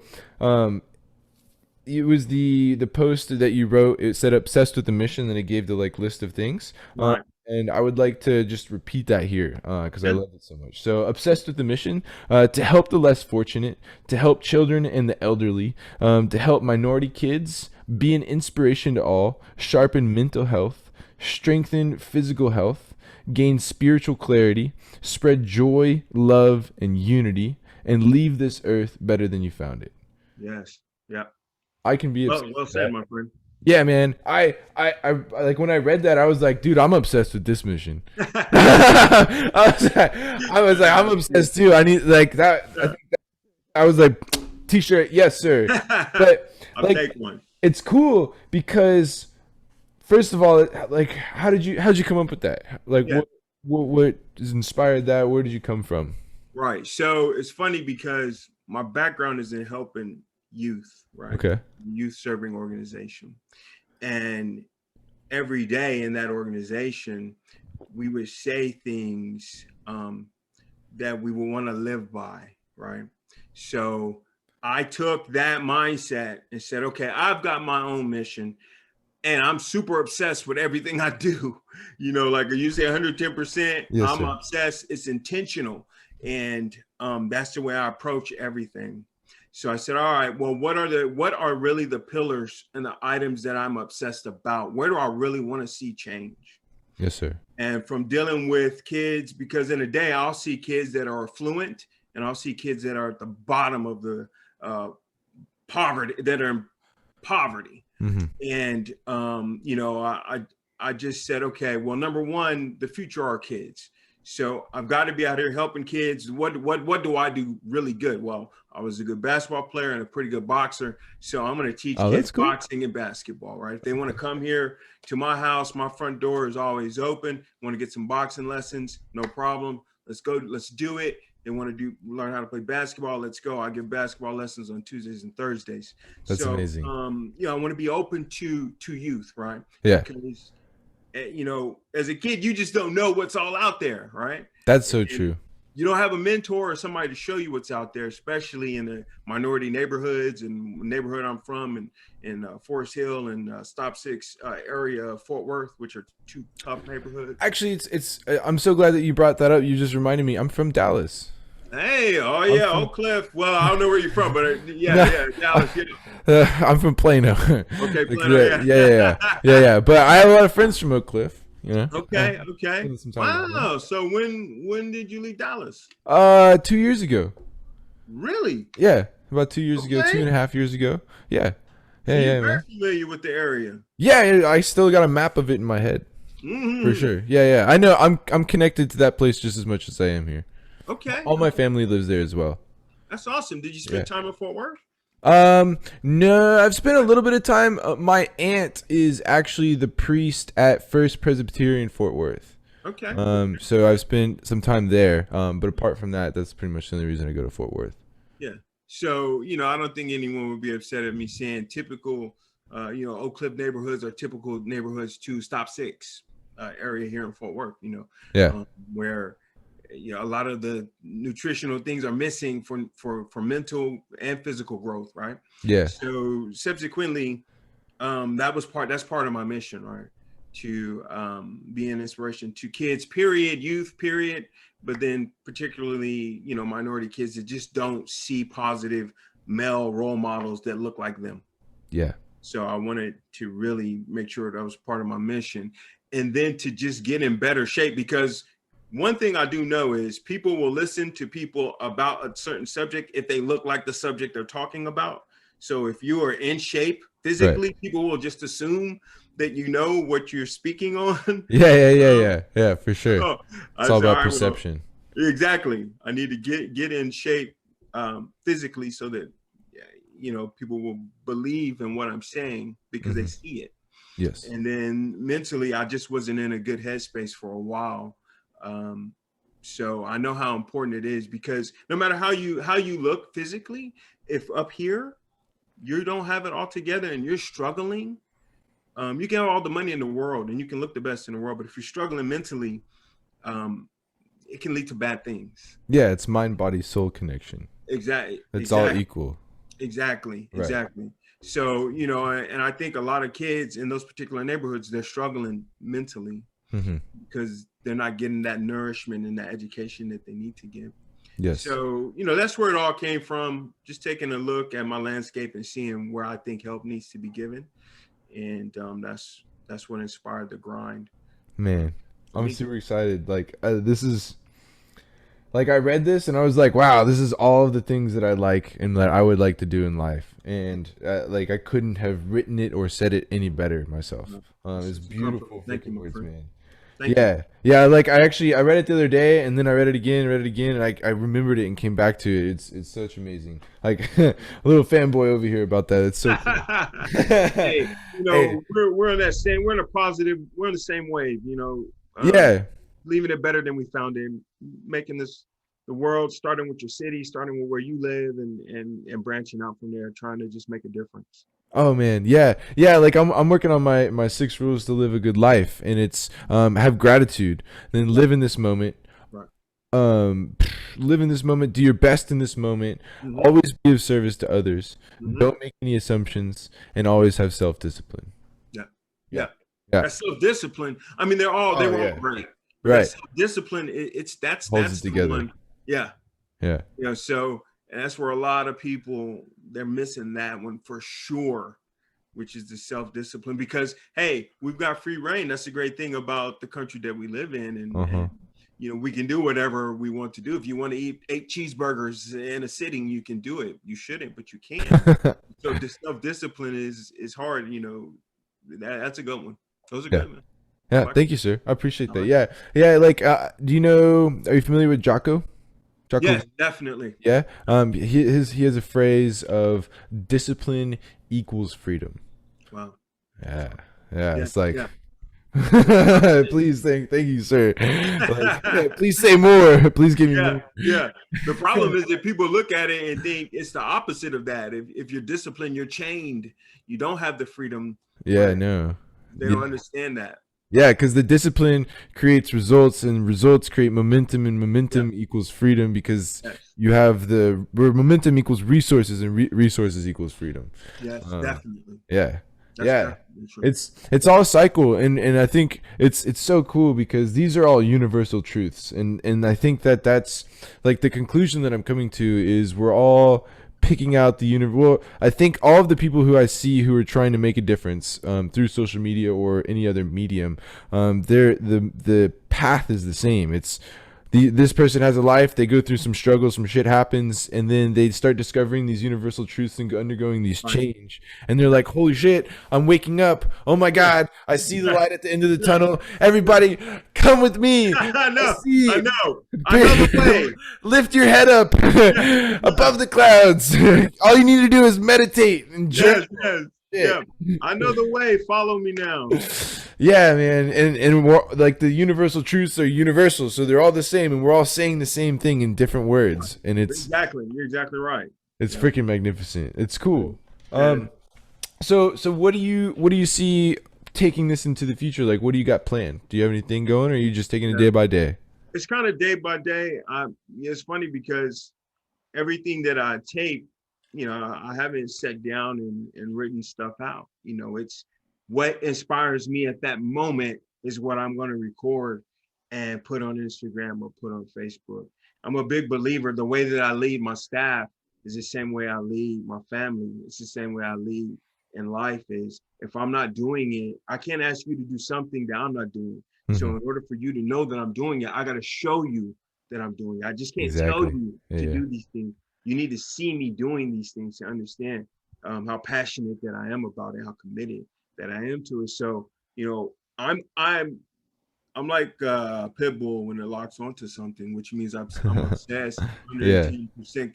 A: it was the post that you wrote. It said obsessed with the mission, and it gave the like list of things.
B: Right.
A: And I would like to just repeat that here because I love it so much. So, obsessed with the mission, to help the less fortunate, to help children and the elderly, to help minority kids, be an inspiration to all, sharpen mental health, strengthen physical health, gain spiritual clarity, spread joy, love, and unity, and leave this earth better than you found it.
B: Yes. Yeah.
A: I can be obsessed
B: Well
A: with
B: said,
A: that.
B: my friend.
A: Yeah, man. I like when I read that, I was like, dude, I'm obsessed with this mission. I was like, I'm obsessed too. I need like that. I was like, T-shirt, yes, sir. But
B: I'll
A: like,
B: take one.
A: it's cool because first of all, like, how'd you come up with that? Like, what has inspired that? Where did you come from?
B: Right. So it's funny because my background is in helping youth, right?
A: Okay.
B: Youth serving organization. And every day in that organization, we would say things that we would want to live by, right? So I took that mindset and said, okay, I've got my own mission, and I'm super obsessed with everything I do. You know, like you say 110%,
A: Yes,
B: I'm
A: sir.
B: obsessed. It's intentional. And that's the way I approach everything. So I said, all right, well, what are really the pillars and the items that I'm obsessed about? Where do I really want to see change?
A: Yes, sir.
B: And from dealing with kids, because in a day I'll see kids that are affluent, and I'll see kids that are at the bottom of the poverty, that are in poverty.
A: Mm-hmm.
B: And you know, I just said, okay, well, number one, the future are kids. So I've got to be out here helping kids. What do I do really good? Well, I was a good basketball player and a pretty good boxer. So I'm going to teach kids
A: cool.
B: boxing and basketball, right? If they want to come here to my house, my front door is always open. Want to get some boxing lessons? No problem. Let's go. Let's do it. They want to learn how to play basketball. Let's go. I give basketball lessons on Tuesdays and Thursdays.
A: That's amazing.
B: You know, I want to be open to youth, right?
A: Yeah.
B: Because, you know, as a kid, you just don't know what's all out there, right?
A: That's so true.
B: You don't have a mentor or somebody to show you what's out there, especially in the minority neighborhoods and neighborhood I'm from, in Forest Hill and Stop Six area of Fort Worth, which are two tough neighborhoods.
A: Actually, it's I'm so glad that you brought that up. You just reminded me. I'm from Dallas.
B: Hey, oh yeah, Oak Cliff. Well, I don't know where you're from, but yeah, Dallas. Yeah.
A: I'm from Plano.
B: Okay, Plano.
A: Yeah. But I have a lot of friends from Oak Cliff. You know.
B: Okay. Wow. So when did you leave Dallas?
A: 2 years ago.
B: Really?
A: Yeah, about 2 years ago, 2.5 years ago. Yeah.
B: You're very familiar with the area.
A: Yeah, I still got a map of it in my head.
B: Mm-hmm.
A: For sure. Yeah. I know. I'm connected to that place just as much as I am here.
B: Okay.
A: All my family lives there as well.
B: That's awesome. Did you spend time in Fort Worth?
A: No, I've spent a little bit of time. My aunt is actually the priest at First Presbyterian Fort Worth.
B: Okay.
A: So I've spent some time there. But apart from that, that's pretty much the only reason I go to Fort Worth.
B: Yeah. So, I don't think anyone would be upset at me saying typical, Oak Cliff neighborhoods are typical neighborhoods to Stop Six area here in Fort Worth,
A: Yeah.
B: where, a lot of the nutritional things are missing for mental and physical growth, right?
A: Yeah.
B: So subsequently, that's part of my mission, right? To be an inspiration to kids, period, youth, period, but then particularly, minority kids that just don't see positive male role models that look like them.
A: Yeah.
B: So I wanted to really make sure that was part of my mission, and then to just get in better shape, because one thing I do know is people will listen to people about a certain subject if they look like the subject they're talking about. So if you are in shape physically,
A: Right.
B: people will just assume that you know what you're speaking on.
A: Yeah, for sure.
B: So
A: It's
B: I
A: all
B: said, all
A: about
B: right, well,
A: perception.
B: exactly. I need to get in shape physically so that people will believe in what I'm saying because they see it.
A: Yes.
B: And then mentally, I just wasn't in a good headspace for a while. So I know how important it is, because no matter how you look physically, if up here you don't have it all together and you're struggling, you can have all the money in the world and you can look the best in the world, but if you're struggling mentally, it can lead to bad things.
A: Yeah, it's mind, body, soul connection.
B: Exactly.
A: It's all equal.
B: Exactly.
A: Right.
B: So, and I think a lot of kids in those particular neighborhoods, they're struggling mentally because they're not getting that nourishment and that education that they need to get.
A: Yes.
B: So, that's where it all came from. Just taking a look at my landscape and seeing where I think help needs to be given. And that's what inspired the grind.
A: Man, I'm super excited. Like, this is, like, I read this and I was like, wow, this is all of the things that I like and that I would like to do in life. And like, I couldn't have written it or said it any better myself. It's beautiful freaking words, man. Yeah. Like, I read it the other day and then I read it again, and I remembered it and came back to it. It's such amazing. Like, a little fanboy over here about that. It's so cool.
B: Hey, we're in that same, we're in a positive, we're in the same wave,
A: Yeah.
B: leaving it better than we found it, making the world, starting with your city, starting with where you live, and branching out from there, trying to just make a difference.
A: Oh man, yeah. Like, I'm working on my 6 rules to live a good life, and it's have gratitude, then live in this moment.
B: Right.
A: Live in this moment. Do your best in this moment. Always be of service to others. Don't make any assumptions, and always have self-discipline.
B: Yeah. That self-discipline. I mean, they were all great.
A: Right.
B: Self-discipline. That's
A: Holds it together.
B: one. Yeah.
A: Yeah.
B: So, and that's where a lot of people, they're missing that one for sure, which is the self-discipline. Because, hey, we've got free reign. That's the great thing about the country that we live in. And we can do whatever we want to do. If you want to eat 8 cheeseburgers in a sitting, you can do it. You shouldn't, but you can. So the self-discipline is hard. That's a good one. Those are good, man.
A: Yeah, thank you, sir. I appreciate that. Yeah. Like, do you know? Are you familiar with Jocko?
B: Yes, definitely.
A: Yeah. He has a phrase of discipline equals freedom.
B: Wow.
A: Yeah. It's like,
B: yeah.
A: Please, thank you, sir. Like, please say more. Please give me more.
B: Yeah. The problem is that people look at it and think it's the opposite of that. If you're disciplined, you're chained. You don't have the freedom.
A: Yeah, no.
B: They don't understand that.
A: Yeah, because the discipline creates results, and results create momentum, and momentum equals freedom, because you have where momentum equals resources, and resources equals freedom.
B: Yes, definitely.
A: Yeah. It's all a cycle, and I think it's so cool because these are all universal truths, and I think that's like the conclusion that I'm coming to is we're all picking out the well, I think all of the people who I see who are trying to make a difference through social media or any other medium, the path is the same. It's this person has a life, they go through some struggles, some shit happens, and then they start discovering these universal truths and undergoing these
B: Right.
A: change, and they're like, holy shit, I'm waking up, oh my god, I see the light at the end of the tunnel, everybody come with me,
B: I
A: I
B: know, I
A: see,
B: know, I know the way.
A: lift your head up above the clouds. All you need to do is meditate and journal.
B: Yes, yes,
A: Shit.
B: yeah. I know the way. Follow me now.
A: Yeah, man, and we're, like the universal truths are universal, so they're all the same, and we're all saying the same thing in different words, and
B: Exactly. You're exactly right.
A: it's
B: Yeah.
A: freaking magnificent. It's cool.
B: And
A: So what do you see taking this into the future? Like, what do you got planned? Do you have anything going, or are you just taking it day by day?
B: it's kind of day by day. It's funny because everything that I take, I haven't sat down and written stuff out. It's what inspires me at that moment is what I'm going to record and put on Instagram or put on Facebook. I'm a big believer. The way that I lead my staff is the same way I lead my family. It's the same way I lead in life. Is if I'm not doing it, I can't ask you to do something that I'm not doing. So
A: Mm-hmm.
B: in order for you to know that I'm doing it, I got to show you that I'm doing it. I just can't tell
A: Exactly.
B: you
A: Yeah,
B: to
A: yeah.
B: do these things. You need to see me doing these things to understand how passionate that I am about it, how committed that I am to it. So, I'm like a pit bull when it locks onto something, which means I'm obsessed,
A: Yeah.
B: 110%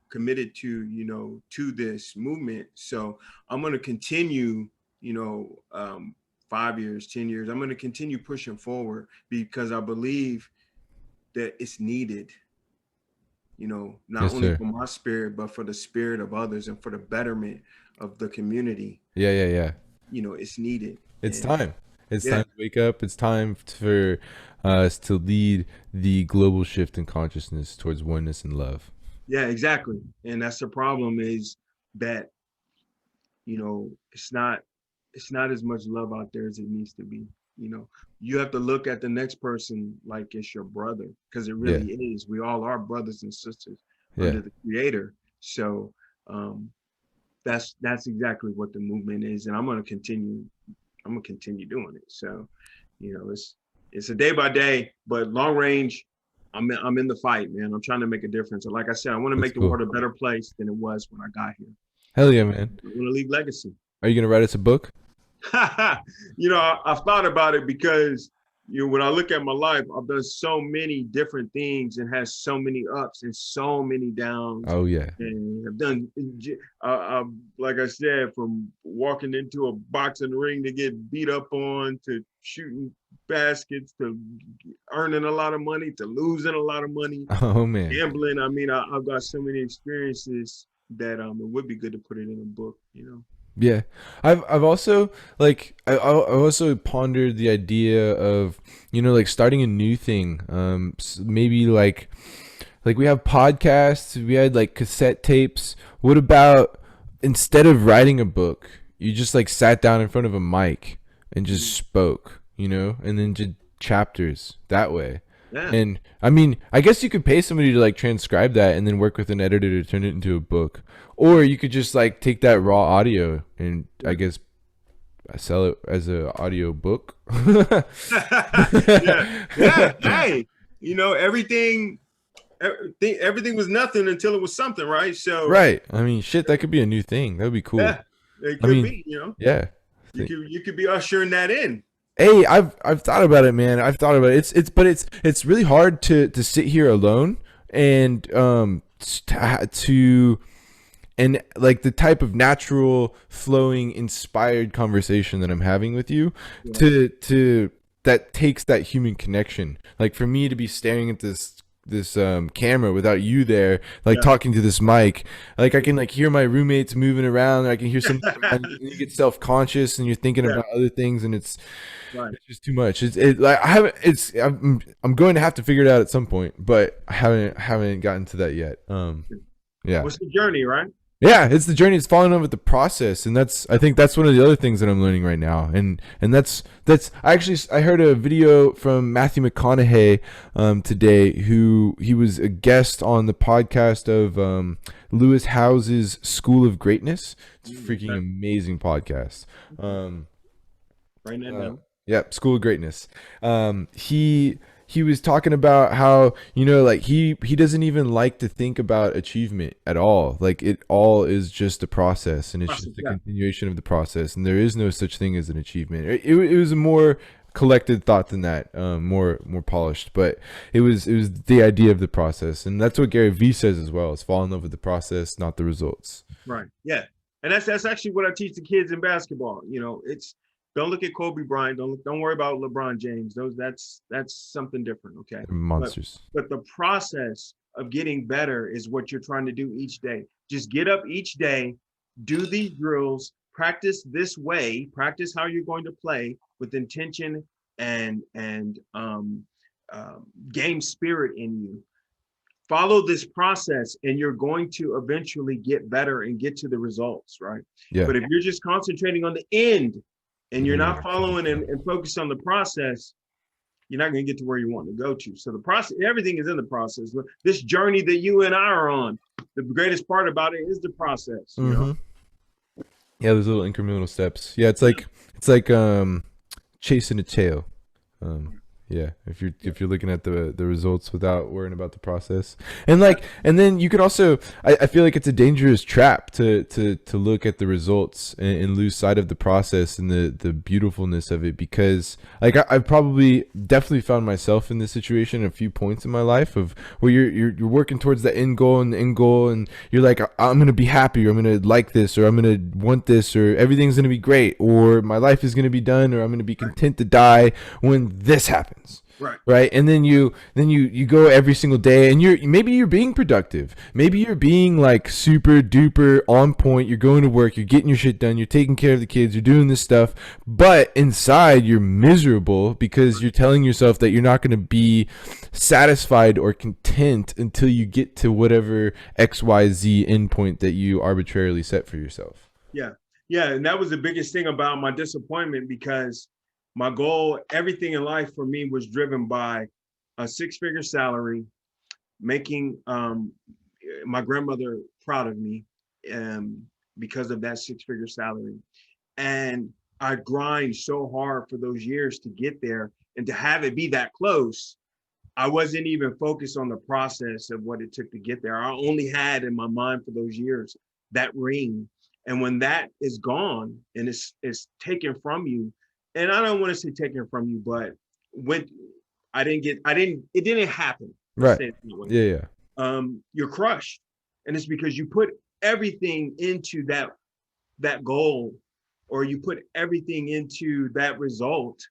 B: committed to, to this movement. So I'm going to continue, 5 years, 10 years. I'm going to continue pushing forward because I believe that it's needed, not
A: Yes,
B: only
A: sir.
B: for my spirit, but for the spirit of others and for the betterment of the community.
A: Yeah, yeah, yeah.
B: It's needed.
A: It's
B: And
A: time. It's
B: yeah,
A: time to wake up. It's time for us to lead the global shift in consciousness towards oneness and love.
B: yeah, exactly. And that's the problem is that, it's not as much love out there as it needs to be. You have to look at the next person like it's your brother because it
A: Yeah,
B: really is. We all are brothers and sisters
A: yeah.
B: under the creator. So um, that's exactly what the movement is. And I'm gonna continue doing it. So, it's a day by day, but long range, I'm in the fight, man. I'm trying to make a difference. And like I said, I want to
A: That's
B: make the
A: cool.
B: world a better place than it was when I got here.
A: Hell yeah, man.
B: I want to leave legacy.
A: Are you gonna write us a book?
B: I've thought about it because when I look at my life, I've done so many different things and has so many ups and so many downs.
A: Oh yeah.
B: And I've done, like I said, from walking into a boxing ring to get beat up on, to shooting baskets, to earning a lot of money, to losing a lot of money,
A: Oh man.
B: gambling. I mean, I've got so many experiences that it would be good to put it in a book.
A: Yeah, I've also like I've also pondered the idea of like starting a new thing. Maybe like we have podcasts, we had like cassette tapes. What about instead of writing a book, you just like sat down in front of a mic and just spoke, and then just chapters that way.
B: Yeah.
A: And I mean, I guess you could pay somebody to like transcribe that and then work with an editor to turn it into a book. Or you could just like take that raw audio and I guess sell it as an audio book.
B: Yeah, yeah. Hey, everything was nothing until it was something, right? So
A: Right. I mean, shit, that could be a new thing. That would be cool.
B: yeah, it
A: I
B: could
A: mean,
B: be.
A: yeah.
B: You could be ushering that in.
A: Hey, I've thought about it, man. I've thought about it. It's really hard to sit here alone and to and like the type of natural flowing inspired conversation that I'm having with you
B: Yeah.
A: to that takes that human connection. Like for me to be staring at this camera without you there, like
B: Yeah.
A: talking to this mic, like I can like hear my roommates moving around, and I can hear something around you, and you get self-conscious and you're thinking
B: Yeah.
A: about other things, and
B: Right.
A: it's just too much. Like I haven't. I'm going to have to figure it out at some point, but I haven't gotten to that yet. Yeah,
B: What's the journey, right?
A: yeah. It's the journey. It's falling over the process, and I think that's one of the other things that I'm learning right now. And that's I heard a video from Matthew McConaughey today, who he was a guest on the podcast of Lewis Howes's School of Greatness. It's a freaking
B: Okay.
A: amazing podcast.
B: Writing that down.
A: Yep, School of Greatness. He he was talking about how, you know, like he doesn't even like to think about achievement at all. Like it all is just a process, and it's just a
B: Yeah.
A: continuation of the process, and there is no such thing as an achievement. It was a more collected thought than that, more polished, but it was the idea of the process, and that's what Gary Vee says as well. Is fall in love with the process, not the results.
B: Right. Yeah. And that's actually what I teach the kids in basketball. You know, it's don't look at Kobe Bryant. Don't worry about LeBron James. That's something different. Okay.
A: They're
B: But
A: monsters.
B: but the process of getting better is what you're trying to do each day. Just get up each day, do these drills, practice this way, practice how you're going to play with intention and game spirit in you. Follow this process and you're going to eventually get better and get to the results, right?
A: Yeah.
B: But if you're just concentrating on the end and you're
A: Yeah.
B: not following and focused on the process, you're not going to get to where you want to go to. So the process, everything is in the process. This journey that you and I are on, the greatest part about it is the process, you know?
A: Yeah, those little incremental steps. Yeah, it's like chasing a tail. Yeah, if you're looking at the results without worrying about the process, and then you could also, I feel like it's a dangerous trap to look at the results and lose sight of the process and the beautifulness of it, because like I've probably definitely found myself in this situation a few points in my life of where you're working towards the end goal, and you're like, I'm gonna be happy, or I'm gonna like this, or I'm gonna want this, or everything's gonna be great, or my life is gonna be done, or I'm gonna be content to die when this happens. Right. And then you go every single day, and you're being productive. Maybe you're being like super duper on point. You're going to work, you're getting your shit done, you're taking care of the kids, you're doing this stuff, but inside you're miserable because you're telling yourself that you're not going to be satisfied or content until you get to whatever XYZ endpoint that you arbitrarily set for yourself.
B: Yeah. Yeah. And that was the biggest thing about my disappointment, because my goal, everything in life for me was driven by a six-figure salary, making my grandmother proud of me because of that six-figure salary. And I grind so hard for those years to get there, and to have it be that close, I wasn't even focused on the process of what it took to get there. I only had in my mind for those years that ring. And when that is gone and it's taken from you, and I don't want to say taken from you, but when it didn't happen.
A: Right. Yeah.
B: You're crushed. And it's because you put everything into that goal, or you put everything into that result,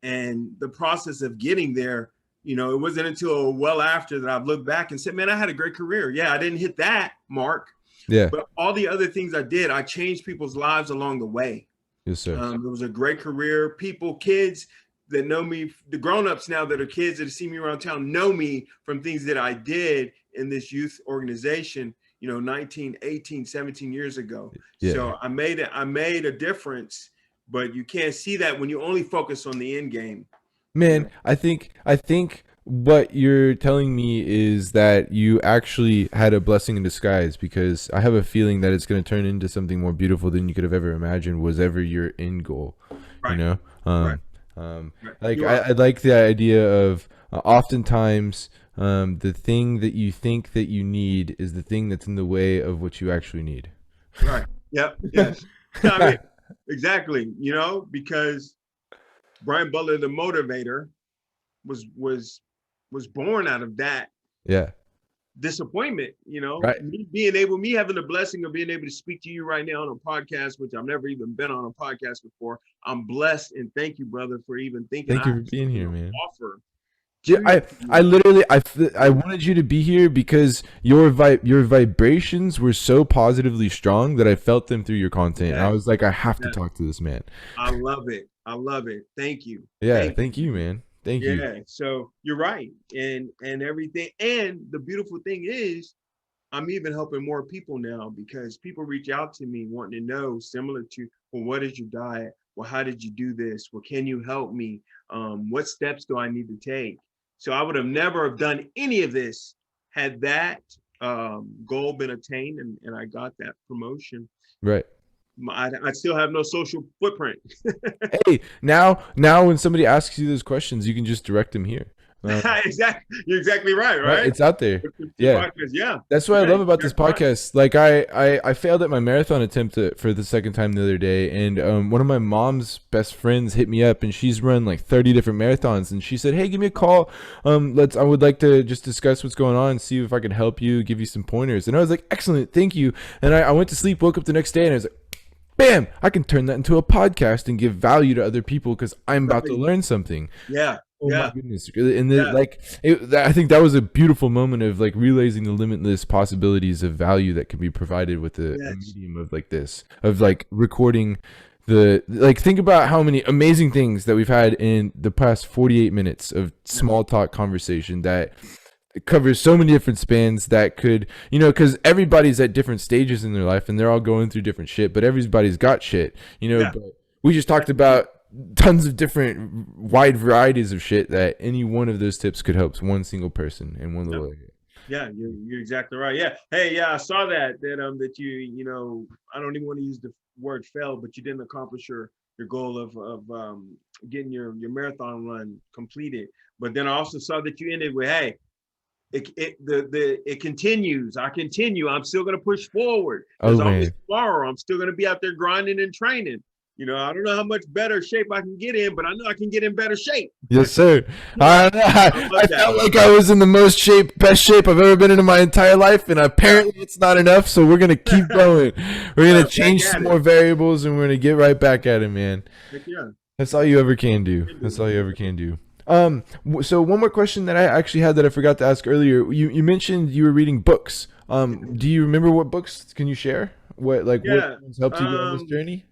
B: and the process of getting there, you know, it wasn't until well after that I've looked back and said, man, I had a great career. Yeah, I didn't hit that mark.
A: Yeah.
B: But all the other things I did, I changed people's lives along the way.
A: Yes, sir.
B: It was a great career. Kids that know me, the grown-ups now that are kids that see me around town know me from things that I did in this youth organization, you know, 19, 18, 17 years ago. Yeah. So I made a difference, but you can't see that when you only focus on the end game.
A: Man, you know? I think what you're telling me is that you actually had a blessing in disguise, because I have a feeling that it's going to turn into something more beautiful than you could have ever imagined was ever your end goal. Right. You know, like I like the idea of oftentimes the thing that you think that you need is the thing that's in the way of what you actually need.
B: Right. Yep. Yes. I mean, exactly. You know, because Bryant Butler the Motivator was born out of that disappointment, you know. Right. Me having the blessing of being able to speak to you right now on a podcast, which I've never even been on a podcast before. I'm blessed, and thank you, brother, for even thinking.
A: Thank you for being here, man.
B: Offer.
A: Yeah, I wanted you to be here because your vibrations were so positively strong that I felt them through your content. Yeah. I was like, I have to talk to this man.
B: I love it. Thank you.
A: Yeah, thank you, man. Thank you.
B: Yeah, so you're right, and everything. And the beautiful thing is, I'm even helping more people now, because people reach out to me wanting to know, similar to, well, what is your diet? Well, how did you do this? Well, can you help me? What steps do I need to take? So I would have never have done any of this had that goal been attained, and I got that promotion.
A: Right.
B: I still have no social footprint.
A: Hey, now when somebody asks you those questions, you can just direct them here.
B: Exactly. You're exactly right.
A: Right,
B: Right.
A: it's out there. Yeah.
B: Podcast. Yeah.
A: That's what I
B: Yeah.
A: love
B: You're
A: about this
B: exactly right.
A: podcast. Like I failed at my marathon attempt for the second time the other day, and one of my mom's best friends hit me up, and she's run like 30 different marathons, and she said, "Hey, give me a call. I would like to just discuss what's going on, see if I can help you, give you some pointers." And I was like, "Excellent, thank you." And I went to sleep, woke up the next day, and I was like, "Bam! I can turn that into a podcast and give value to other people because I'm about to
B: Right.
A: learn something."
B: Yeah.
A: Oh my
B: Yeah.
A: goodness! And then,
B: Yeah.
A: like, I think that was a beautiful moment of like realizing the limitless possibilities of value that can be provided with a
B: Yes.
A: medium of like this, of like recording like think about how many amazing things that we've had in the past 48 minutes of small talk conversation that covers so many different spans that could, because everybody's at different stages in their life and they're all going through different shit, but everybody's got shit,
B: Yeah.
A: but we just talked about tons of different wide varieties of shit that any one of those tips could help one single person in one
B: Yeah.
A: little area.
B: Yeah, you're exactly right. Yeah. Hey, yeah, I saw that I don't even want to use the word fail, but you didn't accomplish your goal of getting your marathon run completed. But then I also saw that you ended with, hey, it continues. I continue. I'm still gonna push forward. There's
A: Oh
B: always
A: man.
B: tomorrow. I'm still gonna be out there grinding and training. I don't know how much better shape I can get in, but I know I can get in better shape.
A: Yes, sir.
B: I
A: I
B: love that.
A: felt like I was in the best shape I've ever been in my entire life, and apparently it's not enough. So we're gonna keep going. We're gonna
B: Back
A: change
B: at
A: some
B: it.
A: more variables, and we're gonna get right back at it, man.
B: Heck yeah.
A: That's all you ever can do. That's all you ever can do. So one more question that I actually had that I forgot to ask earlier. You mentioned you were reading books. Do you remember what books? Can you share? What
B: Yeah.
A: ones helped you go on this
B: Um,
A: journey?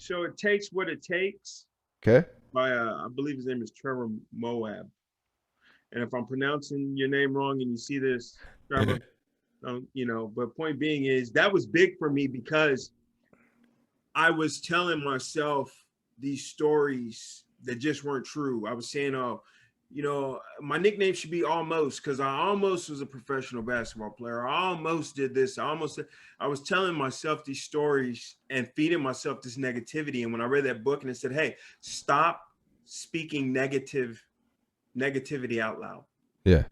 B: so it takes what it takes
A: Okay.
B: by I believe his name is Trevor Moab. And if I'm pronouncing your name wrong and you see this, Trevor, but point being is that was big for me because I was telling myself these stories that just weren't true. I was saying, oh, my nickname should be almost because I almost was a professional basketball player. I almost did this. I was telling myself these stories and feeding myself this negativity. And when I read that book and it said, hey, stop speaking negativity out loud.
A: Yeah.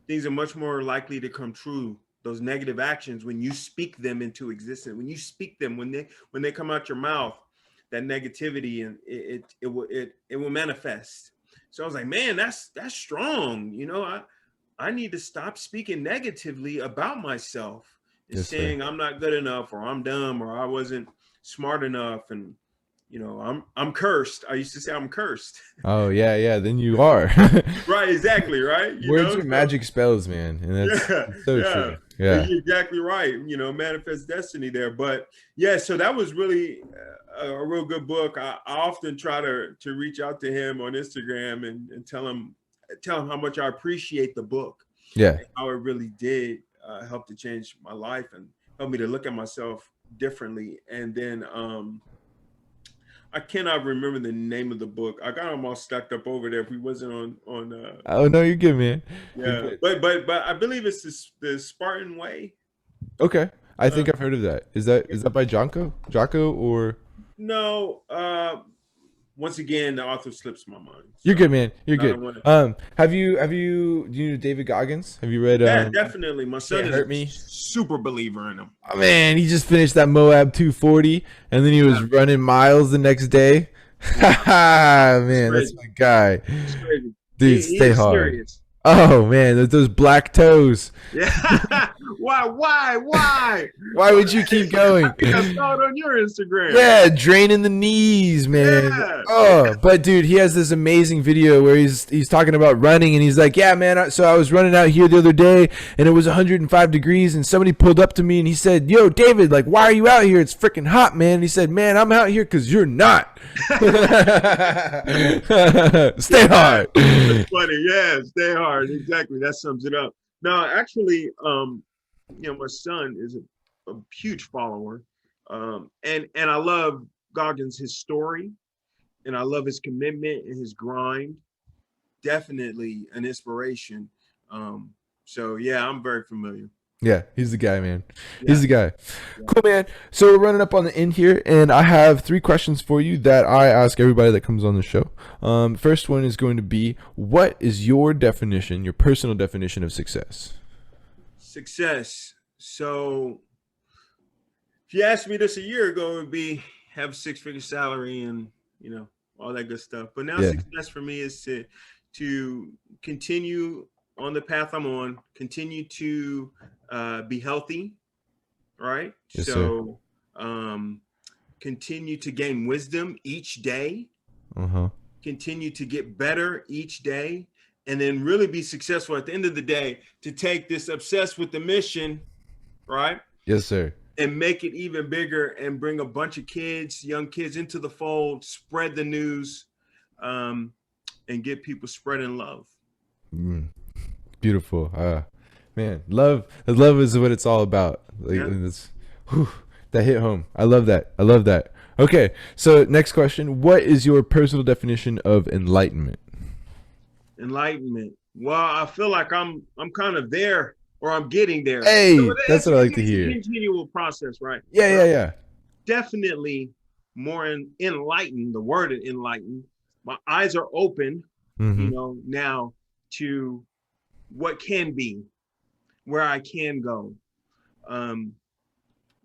B: Things are much more likely to come true. Those negative actions, when you speak them into existence, when you speak them, when they come out your mouth, that negativity and it will manifest. So I was like, man, that's strong. I need to stop speaking negatively about myself and
A: Yes, sir.
B: saying I'm not good enough or I'm dumb or I wasn't smart enough and I'm cursed. I used to say I'm cursed.
A: Oh yeah, yeah. Then you are.
B: Right, exactly, right.
A: Words are
B: So
A: magic spells, man, and
B: yeah,
A: that's so
B: yeah.
A: true. Yeah.
B: You're exactly right. Manifest destiny there. But yeah, so that was really a real good book. I often try to reach out to him on Instagram and tell him how much I appreciate the book
A: Yeah.
B: and how it really did help to change my life and help me to look at myself differently. And then I cannot remember the name of the book. I got them all stacked up over there. If we wasn't on
A: Oh no, you're good, man. You're
B: yeah,
A: good.
B: but I believe it's the Spartan Way.
A: Okay. I
B: Uh,
A: think I've heard of that. Is that by Jocko or?
B: no, once again, the author slips my mind.
A: You're
B: So
A: good, man. You're
B: I
A: good.
B: don't want to.
A: Do you know David Goggins? Have you read
B: Yeah, definitely. My son
A: Can't
B: is a
A: Hurt Me?
B: super believer in him.
A: Oh man, he just finished that Moab 240, and then he was
B: Yeah,
A: running miles the next day.
B: yeah, it's
A: Man, that's
B: crazy.
A: my guy.
B: It's crazy.
A: Dude, stay
B: He's
A: hard.
B: serious.
A: Oh man, those black toes.
B: Yeah. Why?
A: Why would you keep
B: I
A: going?
B: think I saw it on your Instagram.
A: Yeah, draining the knees, man.
B: Yeah.
A: Oh, but dude, he has this amazing video where he's talking about running, and he's like, "Yeah, man. So I was running out here the other day, and it was 105 degrees, and somebody pulled up to me, and he said, 'Yo, David, like, why are you out here? It's freaking hot, man.' And he said, 'Man, I'm out here because you're not. Stay hard.'"
B: That's funny. Yeah, stay hard. Exactly. That sums it up. No, actually, my son is a huge follower, and I love Goggins, his story, and I love his commitment and his grind. Definitely an inspiration. So yeah, I'm very familiar.
A: Yeah, he's the guy, man. He's
B: Yeah,
A: the guy.
B: yeah.
A: Cool, man. So we're running up on the end here, and I have 3 questions for you that I ask everybody that comes on the show. First one is going to be, what is your definition, your personal definition of success?
B: Success. So if you asked me this a year ago, it would be have a 6-figure salary and all that good stuff. But now
A: Yeah.
B: success for me is to continue on the path I'm on, continue to be healthy, right?
A: Yes, sir.
B: So continue to gain wisdom each day,
A: Uh-huh.
B: continue to get better each day, and then really be successful at the end of the day to take this obsessed with the mission, right?
A: Yes, sir.
B: And make it even bigger and bring a bunch of kids, young kids into the fold, spread the news, and get people spreading love.
A: Mm, beautiful. Man, love is what it's all about. Like,
B: Yeah.
A: whew, that hit home. I love that. I love that. Okay, so next question. What is your personal definition of enlightenment?
B: Enlightenment. Well, I feel like I'm kind of there, or I'm getting there.
A: Hey,
B: So
A: that's what I like to
B: it's
A: hear.
B: a continual process, right?
A: Yeah,
B: But
A: yeah, yeah.
B: definitely more enlightened, the word enlightened. My eyes are open,
A: Mm-hmm.
B: now to what can be, where I can go.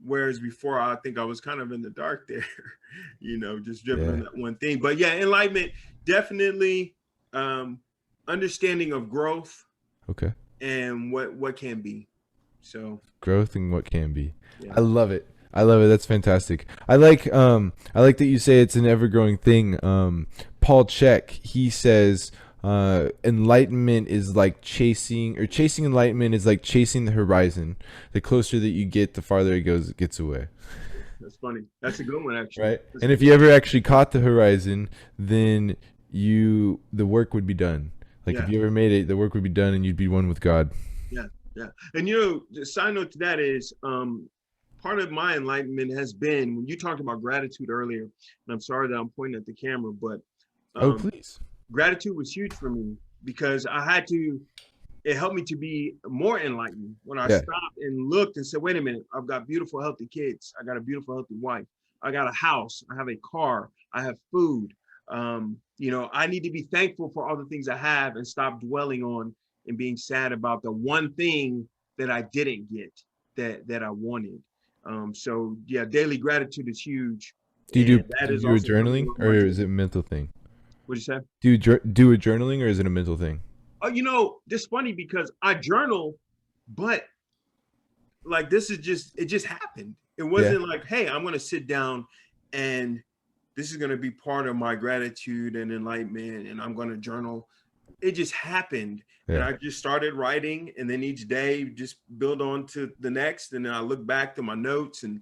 B: Whereas before, I think I was kind of in the dark there, just driven on
A: Yeah.
B: that one thing. But yeah, enlightenment, definitely understanding of growth
A: Okay.
B: and what can be. So
A: Growth and what can be.
B: yeah,
A: I love it. I love it. That's fantastic. I like that you say it's an ever growing thing. Paul Chek, he says enlightenment is like chasing enlightenment is like chasing the horizon. The closer that you get, the farther it gets away.
B: that's funny. That's a good one, actually.
A: Right? And if you ever actually caught the horizon, then the work would be done. Like
B: Yeah,
A: if you ever made it, the work would be done and you'd be one with God.
B: yeah, yeah. And the side note to that is part of my enlightenment has been when you talked about gratitude earlier, and I'm sorry that I'm pointing at the camera, but
A: Oh,
B: um,
A: please.
B: gratitude was huge for me because it helped me to be more enlightened when I
A: Yeah.
B: stopped and looked and said, wait a minute, I've got beautiful, healthy kids. I got a beautiful, healthy wife. I got a house. I have a car. I have food. I need to be thankful for all the things I have and stop dwelling on and being sad about the one thing that I didn't get that I wanted. So yeah, daily gratitude is huge. And
A: Do
B: that
A: you
B: is
A: do a
B: also something
A: journaling
B: on
A: or
B: my
A: is it a
B: journey.
A: mental thing?
B: What'd you say?
A: Do a journaling or is it a mental thing?
B: Oh, this funny because I journal, but like it just happened. It
A: Yeah.
B: wasn't like, hey, I'm gonna sit down and this is gonna be part of my gratitude and enlightenment, and I'm gonna journal. It just happened. And
A: Yeah.
B: I just started writing, and then each day just build on to the next. And then I look back to my notes and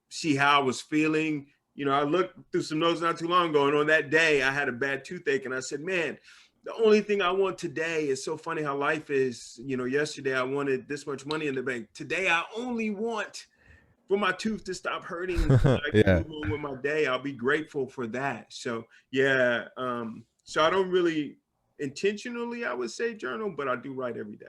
B: see how I was feeling. I looked through some notes not too long ago, and on that day I had a bad toothache, and I said, man, the only thing I want today is so funny how life is. Yesterday I wanted this much money in the bank. Today I only want for my tooth to stop hurting so that I can
A: Yeah.
B: move on with my day. I'll be grateful for that. So yeah, so I don't really intentionally, I would say, journal, but I do write every day.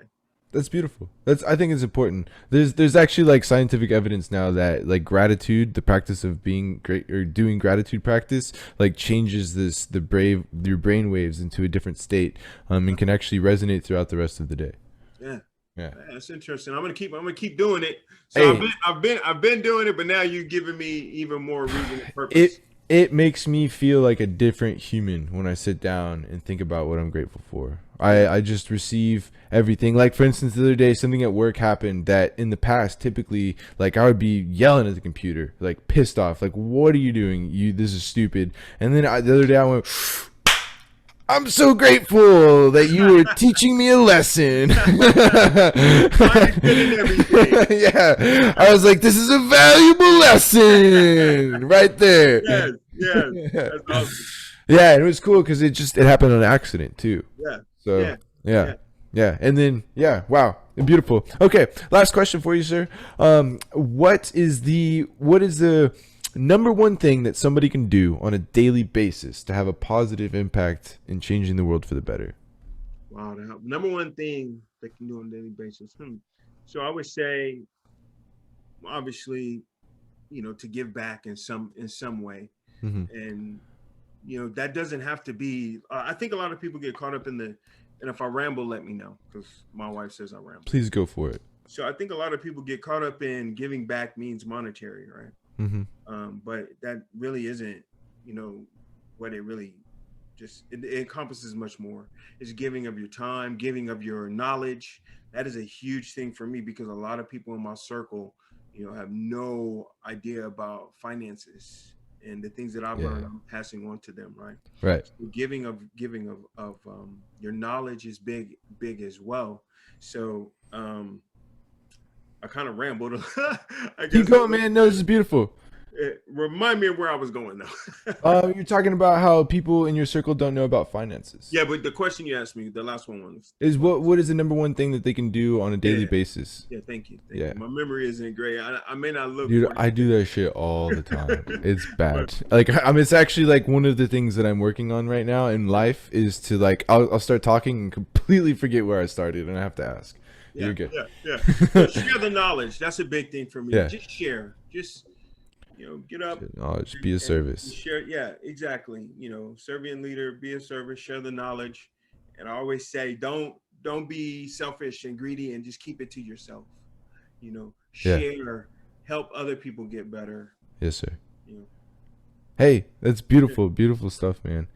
A: That's beautiful. I think it's important. There's actually like scientific evidence now that like gratitude, the practice of being great or doing gratitude practice, like changes your brain waves into a different state, and can actually resonate throughout the rest of the day.
B: Yeah.
A: Yeah.
B: That's interesting. I'm gonna keep doing it. So
A: Hey,
B: I've been doing it, but now you're giving me even more reason and purpose.
A: it makes me feel like a different human when I sit down and think about what I'm grateful for.
B: Yeah.
A: I just receive everything. Like for instance, the other day something at work happened that in the past typically like I would be yelling at the computer, like pissed off, like what are you doing? This is stupid. And then the other day I went, I'm so grateful that you were teaching me a lesson.
B: Finding good in everything.
A: Yeah, I was like, this is a valuable lesson right there.
B: Yes, yes. That's awesome.
A: Yeah, and it was cool because it happened on accident too.
B: Yeah,
A: So
B: yeah,
A: yeah,
B: yeah.
A: yeah, and then yeah, wow, beautiful. Okay, last question for you, sir. What is the number one thing that somebody can do on a daily basis to have a positive impact in changing the world for the better?
B: Wow, the number one thing they can do on a daily basis. So I would say, obviously, to give back in some way,
A: Hmm.
B: and that doesn't have to be. I think a lot of people get caught up in the, and if I ramble, let me know because my wife says I ramble.
A: Please go for it.
B: So I think a lot of people get caught up in giving back means monetary, right?
A: Hmm.
B: But that really isn't, you know, what it really it encompasses much more. It's giving of your time, giving of your knowledge. That is a huge thing for me because a lot of people in my circle, have no idea about finances and the things that I've
A: Yeah.
B: learned. I'm passing on to them, right?
A: Right.
B: So giving of your knowledge is big as well. So I kind of rambled. I
A: Keep
B: guess a
A: going,
B: little
A: man. No, this
B: bit.
A: is beautiful.
B: Remind me of where I was going though.
A: You're talking about how people in your circle don't know about finances.
B: Yeah, but the question you asked me, the last one was
A: Is what is the number one thing that they can do on a daily
B: yeah,
A: basis?
B: yeah. Thank you, thank
A: Yeah.
B: you. My memory isn't great. I may not look
A: Dude,
B: 40,
A: I do that shit all the time. It's
B: but
A: bad. Like, I mean, it's actually like one of the things that I'm working on right now in life is to like, I'll start talking and completely forget where I started, and I have to ask.
B: yeah,
A: You're good.
B: yeah, yeah. So share the knowledge. That's a big thing for me.
A: Yeah.
B: Just share. Just get up
A: Knowledge, be a
B: and
A: service.
B: share. Yeah, exactly. Servant leader, be a servant, share the knowledge. And I always say, don't be selfish and greedy, and just keep it to yourself.
A: Yeah.
B: Share, help other people get better.
A: Yes, sir.
B: You know,
A: Hey, that's
B: yeah,
A: beautiful, beautiful stuff, man.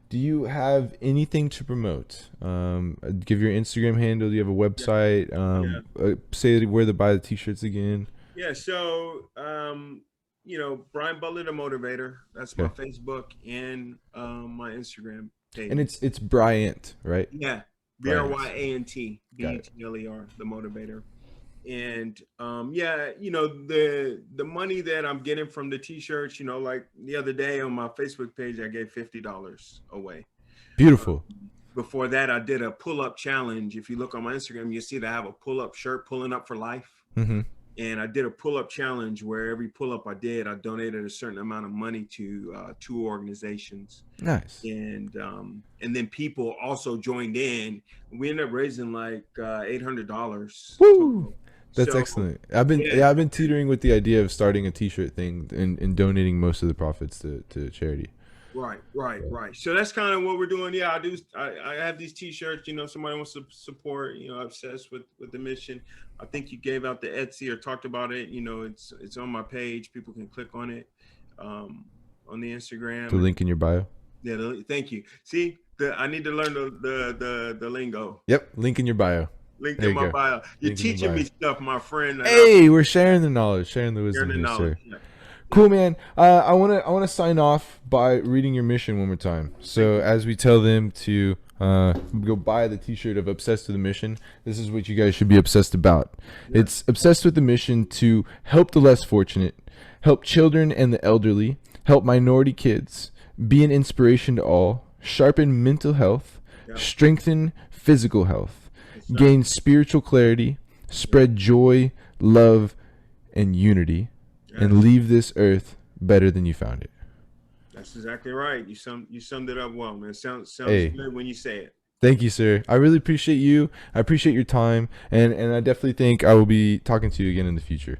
A: Do you have anything to promote? Give your Instagram handle. Do you have a
B: yeah,
A: website?
B: yeah.
A: Say where to buy the t-shirts again.
B: Yeah, so Bryant Butler The Motivator. That's my
A: Okay.
B: Facebook and my Instagram
A: And
B: page.
A: it's Bryant, right?
B: Yeah,
A: Bryant.
B: Bryant
A: Got it.
B: Butler, The Motivator. And yeah, the money that I'm getting from the t-shirts, like the other day on my Facebook page, I gave $50 away.
A: Beautiful.
B: Before that, I did a pull-up challenge. If you look on my Instagram, you see that I have a pull-up shirt, pulling up for life.
A: Mm-hmm.
B: And I did a pull-up challenge where every pull-up I did, I donated a certain amount of money to two organizations,
A: Nice.
B: and then people also joined in. We ended up raising like $800
A: Woo!
B: total.
A: That's
B: So
A: excellent.
B: yeah,
A: I've been teetering with the idea of starting a t-shirt thing and donating most of the profits to charity.
B: right, right,
A: So,
B: right. So that's kind of what we're doing. Yeah, I do. I have these T-shirts. Somebody wants to support. Obsessed with the mission. I think you gave out the Etsy or talked about it. It's on my page. People can click on it, um, on the
A: the
B: Instagram. And
A: link in your bio.
B: yeah, thank you. See, I need to learn the lingo.
A: Yep, link in your bio.
B: Linked
A: There
B: in
A: you
B: my
A: go.
B: bio. You're
A: Link in your
B: teaching me
A: bio.
B: stuff, my friend, and I
A: Hey, we're
B: appreciate
A: sharing
B: that.
A: the knowledge, sharing the
B: Sharing
A: wisdom
B: the
A: here,
B: knowledge.
A: sir.
B: Yeah, yeah.
A: Cool, man. I wanna sign off by reading your mission one more time.
B: Thank
A: So
B: you.
A: as we tell them to go buy the T-shirt of "Obsessed with the Mission," this is what you guys should be obsessed about.
B: Yeah,
A: It's obsessed with the mission to help the less fortunate, help children and the elderly, help minority kids, be an inspiration to all, sharpen mental health,
B: yeah.
A: strengthen physical health,
B: Yes, sir.
A: gain spiritual clarity,
B: Yeah.
A: spread joy, love, and unity, and
B: Yes.
A: leave this earth better than you found it.
B: That's exactly right. You summed it up well, man. Sounds
A: Hey,
B: good when you say it.
A: thank you, sir. I really appreciate you. I appreciate your time, and I definitely think I will be talking to you again in the future.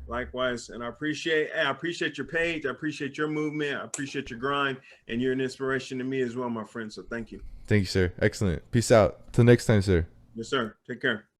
B: Likewise, and I appreciate your page. I appreciate your movement. I appreciate your grind, and you're an inspiration to me as well, my friend. So thank you.
A: Thank you, sir. Excellent. Peace out. Till next time, sir.
B: Yes, sir. Take care.